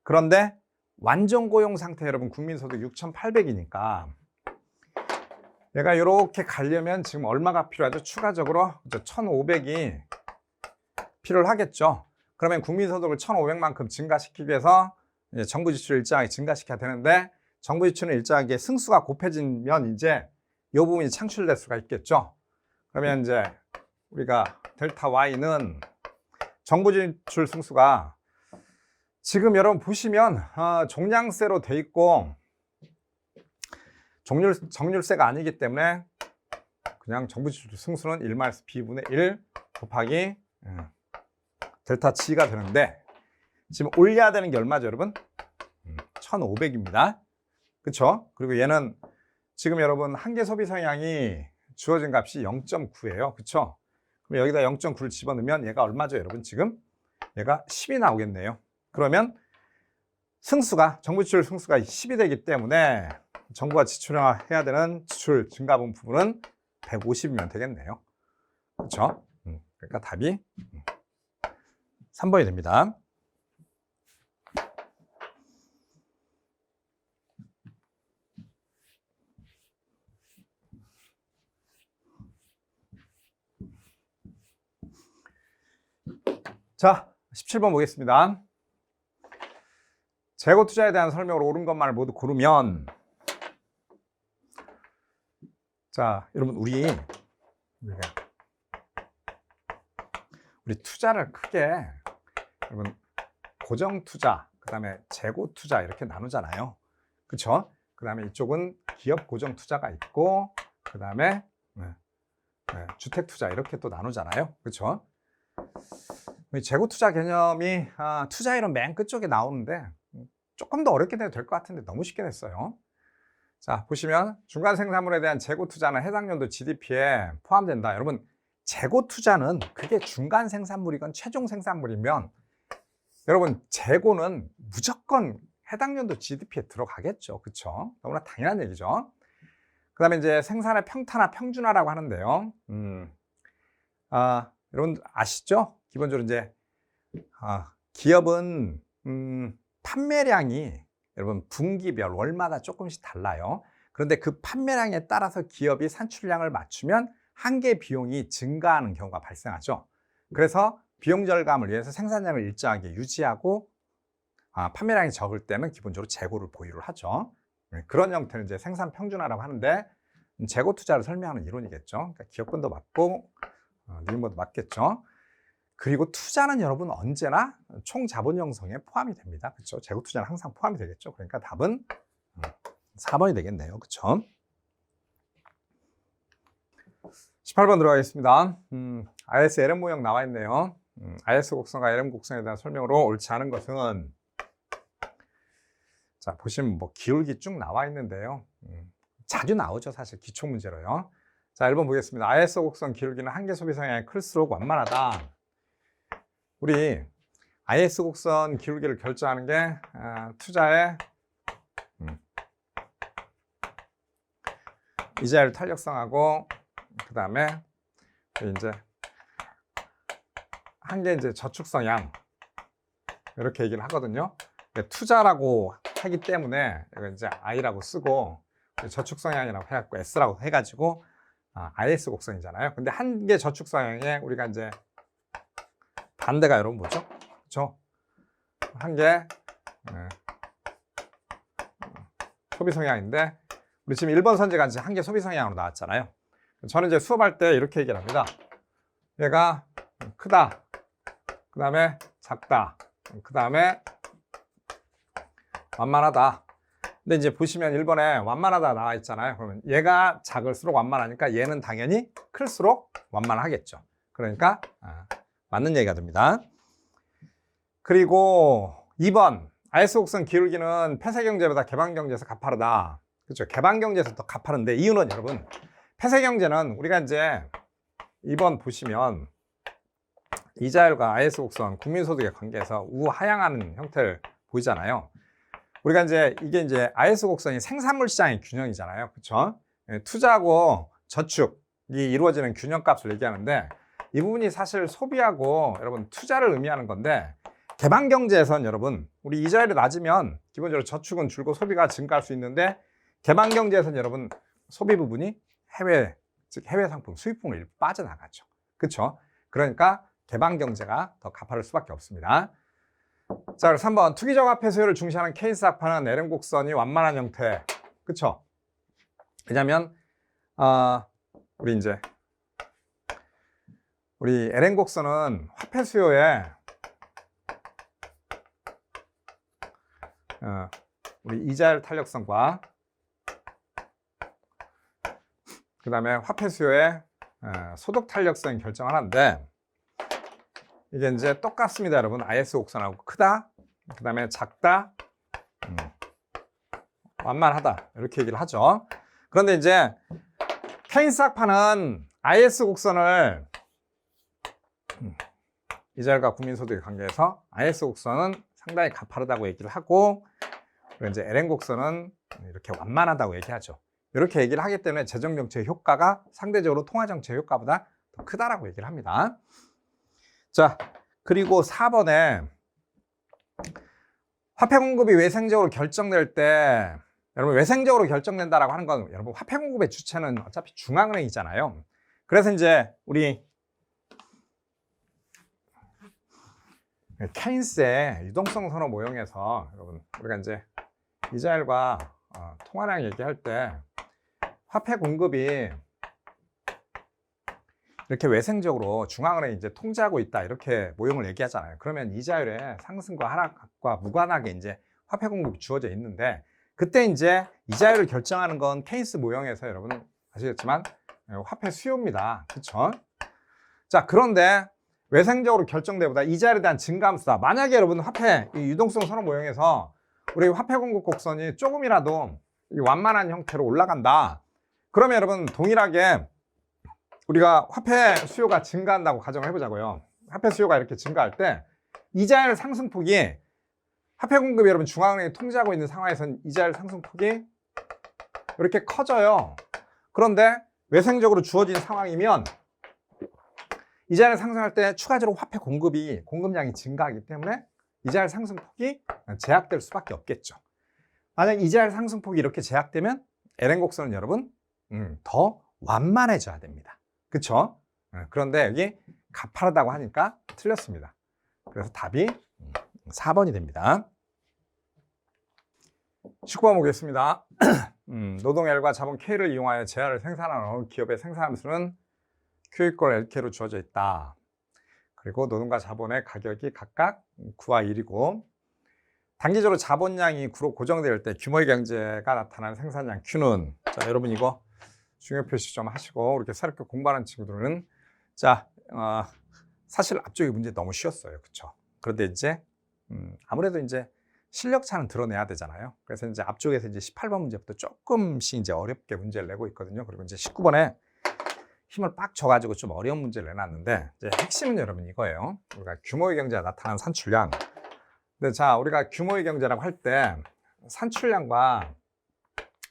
그런데 완전 고용 상태 여러분 국민소득 6,800이니까 얘가 이렇게 가려면 지금 얼마가 필요하죠? 추가적으로 1,500이 필요를 하겠죠. 그러면 국민소득을 1,500만큼 증가시키기 위해서 이제 정부 지출을 일정하게 증가시켜야 되는데 정부 지출은 일정하게 승수가 곱해지면 이제 이 부분이 창출될 수가 있겠죠. 그러면 이제 우리가 델타 Y는 정부 지출 승수가 지금 여러분 보시면 종량세로 돼 있고 정률세가 아니기 때문에 그냥 정부 지출 승수는 1-b분의 1 곱하기 델타 G가 되는데 지금 올려야 되는 게 얼마죠 여러분? 1,500입니다. 그쵸? 그리고 얘는 지금 여러분 한계 소비 성향이 주어진 값이 0.9예요. 그쵸? 그럼 여기다 0.9를 집어넣으면 얘가 얼마죠 여러분? 지금 얘가 10이 나오겠네요. 그러면 승수가 정부 지출 승수가 10이 되기 때문에 정부가 지출해야 되는 지출 증가분 부분은 150이면 되겠네요. 그렇죠? 그러니까 답이 3번이 됩니다. 자, 17번 보겠습니다. 재고 투자에 대한 설명으로 옳은 것만을 모두 고르면, 자, 여러분 우리 투자를 크게 여러분 고정 투자, 그다음에 재고 투자 이렇게 나누잖아요. 그렇죠? 그다음에 이쪽은 기업 고정 투자가 있고 그다음에 주택 투자 이렇게 또 나누잖아요. 그렇죠? 재고 투자 개념이 투자 이론 맨 끝쪽에 나오는데 조금 더 어렵게 돼도 될 것 같은데 너무 쉽게 냈어요. 자, 보시면 중간 생산물에 대한 재고 투자는 해당 연도 GDP에 포함된다. 여러분, 재고 투자는 그게 중간 생산물이건 최종 생산물이면 여러분 재고는 무조건 해당 연도 GDP에 들어가겠죠. 그렇죠? 너무나 당연한 얘기죠. 그다음에 이제 생산의 평탄화, 평준화라고 하는데요. 여러분 아시죠? 기본적으로 이제 기업은 판매량이 여러분 분기별 월마다 조금씩 달라요. 그런데 그 판매량에 따라서 기업이 산출량을 맞추면 한계 비용이 증가하는 경우가 발생하죠. 그래서 비용 절감을 위해서 생산량을 일정하게 유지하고 판매량이 적을 때는 기본적으로 재고를 보유를 하죠. 그런 형태를 이제 생산 평준화라고 하는데 재고 투자를 설명하는 이론이겠죠. 그러니까 기업권도 맞고 니은모도 맞겠죠. 그리고 투자는 여러분 언제나 총 자본 형성에 포함이 됩니다. 그렇죠? 재고 투자는 항상 포함이 되겠죠. 그러니까 답은 4번이 되겠네요. 그렇죠? 18번 들어가겠습니다. IS LM 모형 나와 있네요. IS 곡선과 LM 곡선에 대한 설명으로 옳지 않은 것은, 자 보시면 뭐 기울기 쭉 나와 있는데요. 자주 나오죠, 사실 기초 문제로요. 자, 1번 보겠습니다. IS 곡선 기울기는 한계 소비 성향이 클수록 완만하다. 우리 IS 곡선 기울기를 결정하는 게 투자의 이자율 탄력성하고 그 다음에 이제 한계 이제 저축 성향 이렇게 얘기를 하거든요. 투자라고 하기 때문에 이거 이제 I라고 쓰고 저축 성향이라고 해갖고 S라고 해가지고 IS 곡선이잖아요. 근데 한계 저축 성향에 우리가 이제 반대가 여러분 뭐죠? 그렇죠? 한계 소비 성향인데 우리 지금 1번 선지가 이제 한계 소비 성향으로 나왔잖아요. 저는 이제 수업할 때 이렇게 얘기를 합니다. 얘가 크다, 그 다음에 작다, 그 다음에 완만하다. 근데 이제 보시면 1번에 완만하다 나와 있잖아요. 그러면 얘가 작을수록 완만하니까 얘는 당연히 클수록 완만하겠죠. 그러니까 맞는 얘기가 됩니다. 그리고 2번 IS 곡선 기울기는 폐쇄경제보다 개방경제에서 가파르다. 그렇죠? 개방경제에서 더 가파른데 이유는 여러분 폐쇄경제는 우리가 이제 2번 보시면 이자율과 IS 곡선 국민소득의 관계에서 우하향하는 형태를 보이잖아요. 우리가 이제 이게 이제 IS 곡선이 생산물 시장의 균형이잖아요. 그렇죠? 투자하고 저축이 이루어지는 균형값을 얘기하는데 이 부분이 사실 소비하고 여러분 투자를 의미하는 건데 개방경제에선 여러분 우리 이자율이 낮으면 기본적으로 저축은 줄고 소비가 증가할 수 있는데 개방경제에선 여러분 소비 부분이 해외, 즉 해외 상품, 수입품으로 일부 빠져나가죠. 그렇죠? 그러니까 개방경제가 더 가파를 수밖에 없습니다. 자, 그래서 3번 투기적 화폐 수요를 중시하는 케인스 학파는 LM 곡선이 완만한 형태. 그렇죠? 왜냐면 우리 LM 곡선은 화폐 수요에 우리 이자율 탄력성과 그 다음에 화폐 수요의 소득 탄력성이 결정하는데 이게 이제 똑같습니다, 여러분. IS 곡선하고 크다, 그 다음에 작다, 완만하다 이렇게 얘기를 하죠. 그런데 이제 케인스 학파는 IS 곡선을 이자율과 국민소득의 관계에서 IS 곡선은 상당히 가파르다고 얘기를 하고 그리고 이제 LM 곡선은 이렇게 완만하다고 얘기하죠. 이렇게 얘기를 하기 때문에 재정정책의 효과가 상대적으로 통화정책의 효과보다 더 크다라고 얘기를 합니다. 자, 그리고 4번에 화폐 공급이 외생적으로 결정될 때 여러분 외생적으로 결정된다라고 하는 건 여러분 화폐 공급의 주체는 어차피 중앙은행이잖아요. 그래서 이제 우리 케인스의 유동성 선호 모형에서 여러분 우리가 이제 이자율과 통화량 얘기할 때 화폐 공급이 이렇게 외생적으로 중앙은행이 이제 통제하고 있다 이렇게 모형을 얘기하잖아요. 그러면 이자율의 상승과 하락과 무관하게 이제 화폐 공급이 주어져 있는데 그때 이제 이자율을 결정하는 건 케인스 모형에서 여러분 아시겠지만 화폐 수요입니다. 그렇죠? 자, 그런데 외생적으로 결정되보다 이자율에 대한 증감수다. 만약에 여러분 화폐 이 유동성 선호 모형에서 우리 화폐 공급 곡선이 조금이라도 완만한 형태로 올라간다. 그러면 여러분 동일하게 우리가 화폐 수요가 증가한다고 가정을 해보자고요. 화폐 수요가 이렇게 증가할 때 이자율 상승폭이 화폐 공급이 여러분 중앙은행이 통제하고 있는 상황에서는 이자율 상승폭이 이렇게 커져요. 그런데 외생적으로 주어진 상황이면 이자율 상승할 때 추가적으로 화폐 공급량이 증가하기 때문에 이자율 상승폭이 제약될 수밖에 없겠죠. 만약 이자율 상승폭이 이렇게 제약되면 LM 곡선은 여러분 더 완만해져야 됩니다. 그렇죠? 그런데 여기 가파르다고 하니까 틀렸습니다. 그래서 답이 4번이 됩니다. 19번 보겠습니다. 노동 L과 자본 K를 이용하여 재화를 생산하는 어느 기업의 생산함수는 Q 이퀄 LK로 주어져 있다. 그리고 노동과 자본의 가격이 각각 9와 1이고 단기적으로 자본량이 9로 고정될 때 규모의 경제가 나타나는 생산량 Q는 자, 여러분 이거 중요 표시 좀 하시고 이렇게 새롭게 공부하는 친구들은 자 사실 앞쪽의 문제 너무 쉬웠어요. 그렇죠? 그런데 이제 아무래도 이제 실력 차는 드러내야 되잖아요. 그래서 이제 앞쪽에서 이제 18번 문제부터 조금씩 이제 어렵게 문제를 내고 있거든요. 그리고 이제 19번에 힘을 빡 줘가지고 좀 어려운 문제를 내놨는데 이제 핵심은 여러분 이거예요. 우리가 규모의 경제가 나타나는 산출량. 근데 자 우리가 규모의 경제라고 할 때 산출량과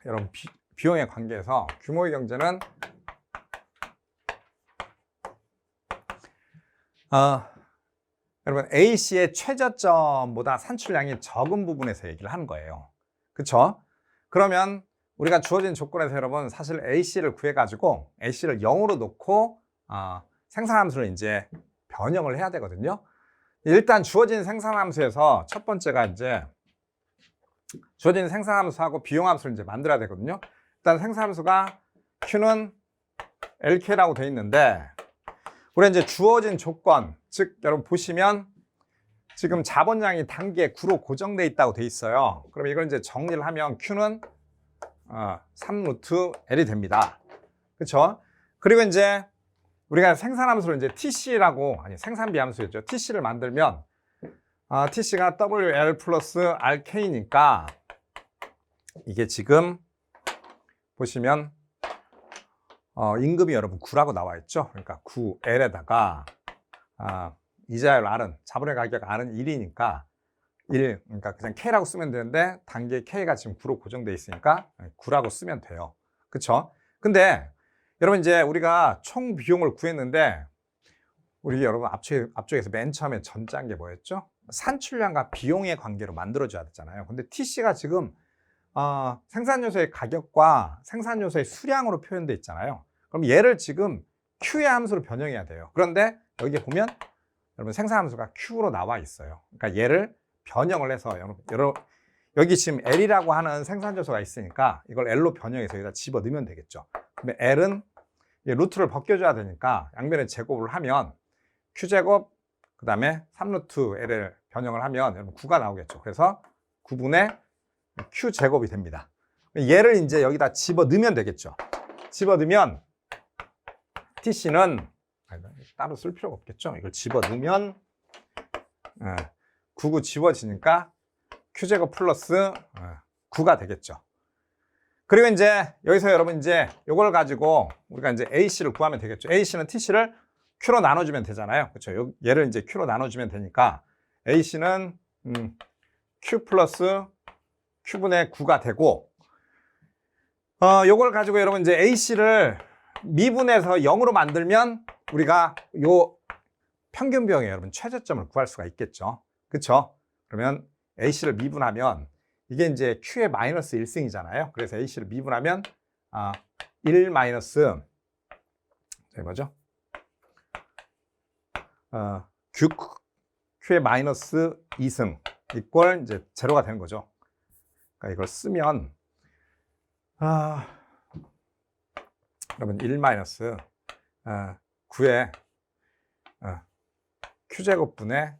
여러분 비용의 관계에서 규모의 경제는 여러분 A씨의 최저점보다 산출량이 적은 부분에서 얘기를 하는 거예요. 그렇죠? 그러면 우리가 주어진 조건에서 여러분 사실 A씨를 구해가지고 A씨를 0으로 놓고 생산함수를 이제 변형을 해야 되거든요. 일단 주어진 생산함수에서 첫 번째가 이제 주어진 생산함수하고 비용함수를 이제 만들어야 되거든요. 일단 생산함수가 Q는 LK라고 돼 있는데 우리 이제 주어진 조건, 즉 여러분 보시면 지금 자본량이 단기에 9로 고정돼 있다고 돼 있어요. 그럼 이걸 이제 정리를 하면 Q는 3루트 L이 됩니다. 그렇죠? 그리고 이제 우리가 생산함수를 이제 TC라고 생산비 함수였죠. TC를 만들면 TC가 WL 플러스 RK니까 이게 지금 보시면 임금이 여러분 9라고 나와 있죠. 그러니까 9L에다가 이자율 R은 자본의 가격 R은 1이니까 1, 그러니까 그냥 K라고 쓰면 되는데 단계 K가 지금 9로 고정돼 있으니까 9라고 쓰면 돼요. 그렇죠? 근데 여러분 이제 우리가 총 비용을 구했는데 우리 여러분 앞쪽에서 맨 처음에 전자한 게 뭐였죠? 산출량과 비용의 관계로 만들어줘야 됐잖아요. 근데 TC가 지금 생산요소의 가격과 생산요소의 수량으로 표현되어 있잖아요. 그럼 얘를 지금 Q의 함수로 변형해야 돼요. 그런데 여기 보면 여러분 생산함수가 Q로 나와 있어요. 그러니까 얘를 변형을 해서 여기 지금 L이라고 하는 생산요소가 있으니까 이걸 L로 변형해서 여기다 집어 넣으면 되겠죠. 그러면 L은 루트를 벗겨줘야 되니까 양변에 제곱을 하면 Q제곱 그 다음에 3루트 L을 변형을 하면 여러분 9가 나오겠죠. 그래서 9분의 Q제곱이 됩니다. 얘를 이제 여기다 집어 넣으면 되겠죠. 집어 넣으면 TC는 따로 쓸 필요가 없겠죠. 이걸 집어 넣으면 9, 9 지워지니까 Q제곱 플러스 9가 되겠죠. 그리고 이제 여기서 여러분 이제 이걸 가지고 우리가 이제 AC를 구하면 되겠죠. AC는 TC를 Q로 나눠주면 되잖아요. 그렇죠. 얘를 이제 Q로 나눠주면 되니까 AC는 Q 플러스 Q분의 9가 되고 요걸 가지고 여러분 이제 AC를 미분해서 0으로 만들면 우리가 요 평균 비용에 여러분 최저점을 구할 수가 있겠죠. 그렇죠? 그러면 AC를 미분하면 이게 이제 Q의 마이너스 1승이잖아요. 그래서 AC를 미분하면 1 마이너스 뭐죠? Q의 마이너스 2승 이꼴 이제 제로가 되는 거죠. 그러니까 이걸 쓰면 여러분 1 마이너스 9의 Q제곱분의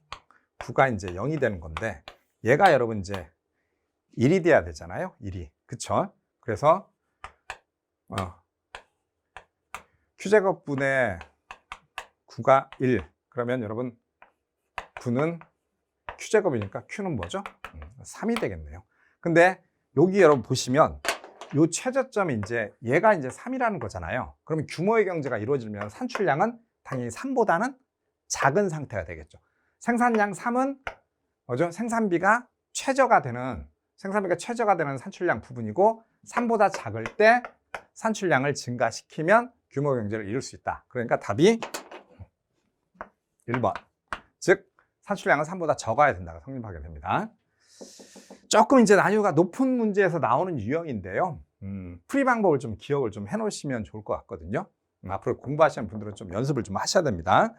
9가 이제 0이 되는 건데 얘가 여러분 이제 1이 돼야 되잖아요. 1이. 그쵸? 그래서 Q제곱분의 9가 1. 그러면 여러분 9는 Q제곱이니까 Q는 뭐죠? 3이 되겠네요. 근데 여기 여러분 보시면 요 최저점이 이제 얘가 이제 3이라는 거잖아요. 그러면 규모의 경제가 이루어지면 산출량은 당연히 3보다는 작은 상태가 되겠죠. 생산량 3은 뭐죠? 생산비가 최저가 되는 산출량 부분이고 3보다 작을 때 산출량을 증가시키면 규모 경제를 이룰 수 있다. 그러니까 답이 1번. 즉 산출량은 3보다 적어야 된다고 성립하게 됩니다. 조금 이제 난이도가 높은 문제에서 나오는 유형인데요. 풀이 방법을 좀 기억을 좀 해놓으시면 좋을 것 같거든요. 앞으로 공부하시는 분들은 좀 연습을 좀 하셔야 됩니다.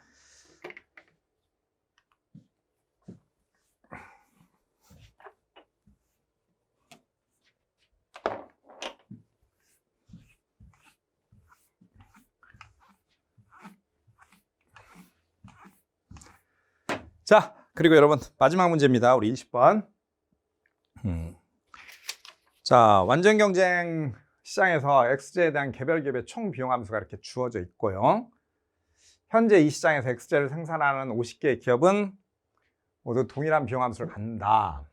자, 그리고 여러분 마지막 문제입니다. 우리 20번. 자, 완전 경쟁 시장에서 XJ에 대한 개별 기업의 총 비용 함수가 이렇게 주어져 있고요. 현재 이 시장에서 XJ를 생산하는 50개의 기업은 모두 동일한 비용 함수를 갖는다.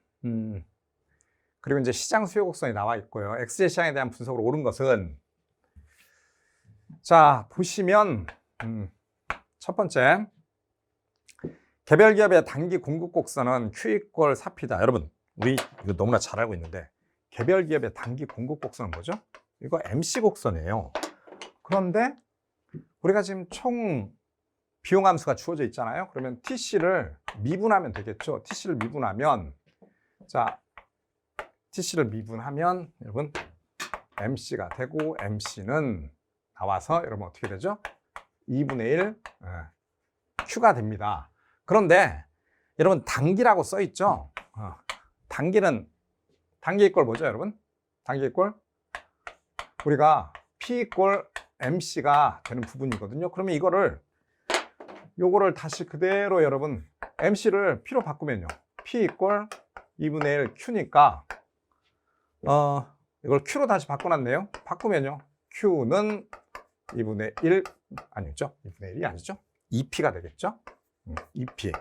그리고 이제 시장 수요 곡선이 나와 있고요. XJ 시장에 대한 분석으로 옳은 것은 자, 보시면 첫 번째 개별 기업의 단기 공급 곡선은 Q 이퀄 4P다. 여러분, 우리 이거 너무나 잘 알고 있는데 개별 기업의 단기 공급 곡선은 뭐죠? 이거 MC 곡선이에요. 그런데 우리가 지금 총 비용 함수가 주어져 있잖아요. 그러면 TC를 미분하면 되겠죠. TC를 미분하면 자, TC를 미분하면 여러분 MC가 되고 MC는 나와서 여러분 어떻게 되죠? 2분의 1 Q가 됩니다. 그런데 여러분 단기라고 써 있죠. 단기 이꼴 뭐죠, 여러분? 단기 이꼴 우리가 P 이꼴 MC가 되는 부분이거든요. 그러면 요거를 다시 그대로 여러분 MC를 P로 바꾸면요. P 이꼴 2분의 1 Q니까 이걸 Q로 다시 바꿔놨네요. 바꾸면요. Q는 2분의 1 아니죠? 2분의 1이 아니죠? 2P가 되겠죠? 2P.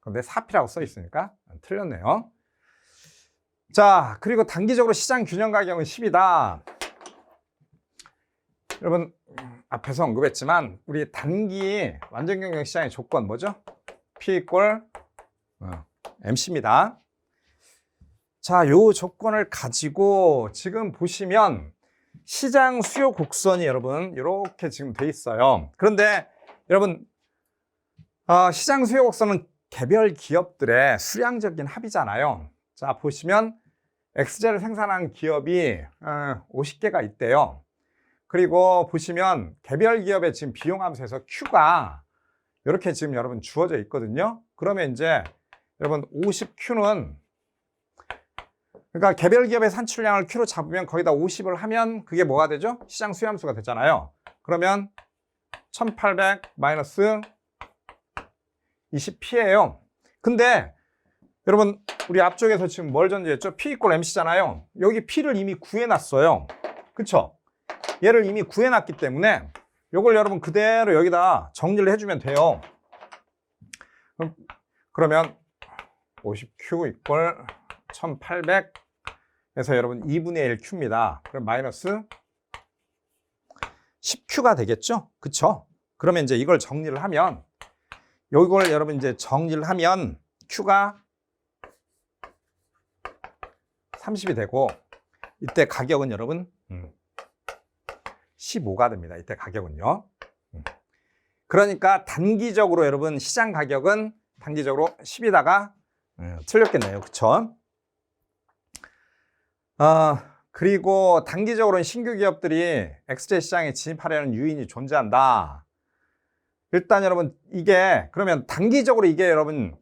그런데 4P라고 써 있으니까 틀렸네요. 자, 그리고 단기적으로 시장 균형 가격은 10이다. 여러분 앞에서 언급했지만 우리 단기 완전 경쟁 시장의 조건 뭐죠? P 이꼴 MC입니다. 자, 요 조건을 가지고 지금 보시면 시장 수요 곡선이 여러분 이렇게 지금 돼 있어요. 그런데 여러분 시장 수요 곡선은 개별 기업들의 수량적인 합이잖아요. 자, 보시면 엑스제를 생산한 기업이 50개가 있대요. 그리고 보시면 개별 기업의 지금 비용함수에서 Q가 이렇게 지금 여러분 주어져 있거든요. 그러면 이제 여러분 50Q는 그러니까 개별 기업의 산출량을 Q로 잡으면 거기다 50을 하면 그게 뭐가 되죠? 시장 수요함수가 되잖아요. 그러면 1800 마이너스 20P예요. 근데 여러분 우리 앞쪽에서 지금 뭘 전제했죠? P 이꼴 MC잖아요. 여기 P를 이미 구해놨어요. 그쵸? 얘를 이미 구해놨기 때문에 이걸 여러분 그대로 여기다 정리를 해주면 돼요. 그러면 50Q 이꼴 1800 해서 여러분 2분의 1Q입니다. 그럼 마이너스 10Q가 되겠죠? 그쵸? 그러면 이제 이걸 정리를 하면 이걸 여러분 이제 정리를 하면 Q가 30이 되고 이때 가격은 여러분 15가 됩니다. 이때 가격은요. 그러니까 단기적으로 여러분 시장 가격은 단기적으로 10이다가 틀렸겠네요. 그쵸? 그리고 단기적으로는 신규 기업들이 엑스제 시장에 진입하려는 요인이 존재한다. 일단 여러분 이게 그러면 단기적으로 이게 여러분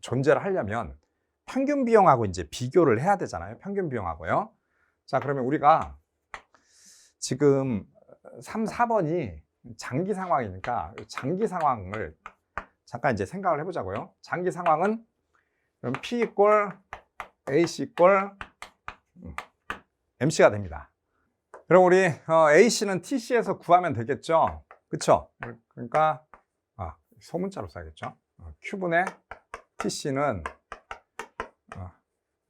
존재를 하려면 평균 비용하고 이제 비교를 해야 되잖아요. 평균 비용하고요. 자, 그러면 우리가 지금 3, 4번이 장기 상황이니까 장기 상황을 잠깐 이제 생각을 해보자고요. 장기 상황은 그럼 P 이꼴 AC 이꼴 MC가 됩니다. 그럼 우리 AC는 TC에서 구하면 되겠죠. 그쵸? 그러니까 소문자로 써야겠죠. Q분의 TC는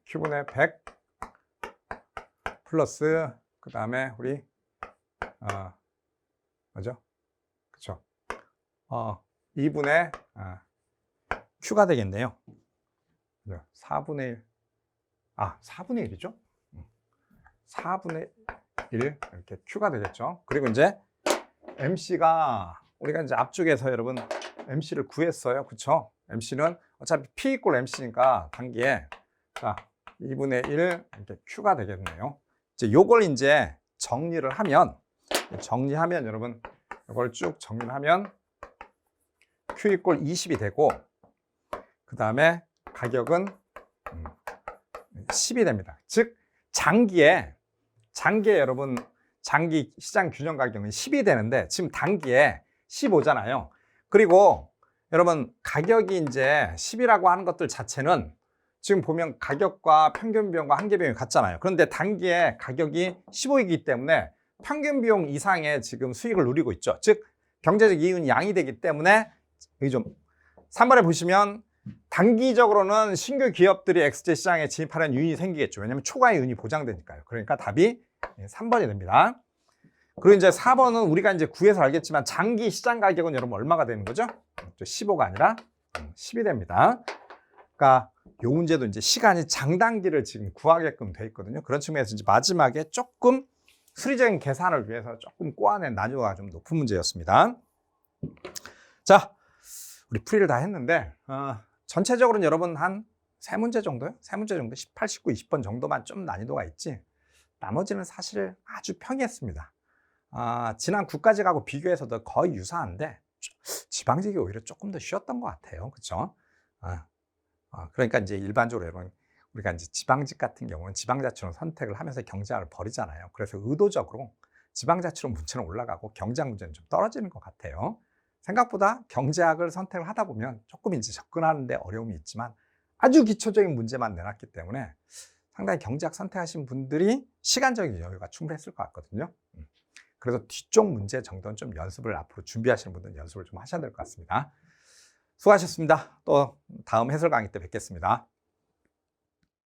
Q분의 100 플러스 그 다음에 우리 뭐죠? 그쵸? 2분의 Q가 되겠네요. 4분의 1 4분의 1이죠? 4분의 1 이렇게 Q가 되겠죠. 그리고 이제 MC가 우리가 이제 앞쪽에서 여러분 MC를 구했어요. 그쵸? MC는 어차피 P 이꼴 MC니까 단기에 자 2분의 1 이렇게 Q가 되겠네요. 이제 요걸 이제 정리를 하면 여러분 이걸 쭉 정리를 하면 Q 이꼴 20이 되고 그 다음에 가격은 10이 됩니다. 즉 장기에 여러분 장기 시장 균형 가격은 10이 되는데 지금 단기에 15잖아요. 그리고 여러분 가격이 이제 10이라고 하는 것들 자체는 지금 보면 가격과 평균 비용과 한계 비용이 같잖아요. 그런데 단기에 가격이 15이기 때문에 평균 비용 이상의 지금 수익을 누리고 있죠. 즉 경제적 이윤이 양이 되기 때문에 여기 좀 3번에 보시면 단기적으로는 신규 기업들이 엑스제 시장에 진입하는 요인이 생기겠죠. 왜냐하면 초과의 요인이 보장되니까요. 그러니까 답이 3번이 됩니다. 그리고 이제 4번은 우리가 이제 구해서 알겠지만 장기 시장 가격은 여러분 얼마가 되는 거죠? 15가 아니라 10이 됩니다. 그러니까 요 문제도 이제 시간이 장단기를 지금 구하게끔 돼 있거든요. 그런 측면에서 이제 마지막에 조금 수리적인 계산을 위해서 조금 꼬아낸 난이도가 좀 높은 문제였습니다. 자, 우리 풀이를 다 했는데 전체적으로는 여러분 한 3문제 정도요? 3문제 정도 18, 19, 20번 정도만 좀 난이도가 있지 나머지는 사실 아주 평이했습니다. 지난 9까지하고 비교해서도 거의 유사한데 지방직이 오히려 조금 더 쉬웠던 것 같아요. 그렇죠? 그러니까 이제 일반적으로 여러분 우리가 이제 지방직 같은 경우는 지방자치론 선택을 하면서 경제학을 버리잖아요. 그래서 의도적으로 지방자치론 문제는 올라가고 경제학 문제는 좀 떨어지는 것 같아요. 생각보다 경제학을 선택을 하다 보면 조금 이제 접근하는데 어려움이 있지만 아주 기초적인 문제만 내놨기 때문에 상당히 경제학 선택하신 분들이 시간적인 여유가 충분했을 것 같거든요. 그래서 뒤쪽 문제 정도는 좀 연습을 앞으로 준비하시는 분들은 연습을 좀 하셔야 될 것 같습니다. 수고하셨습니다. 또 다음 해설 강의 때 뵙겠습니다.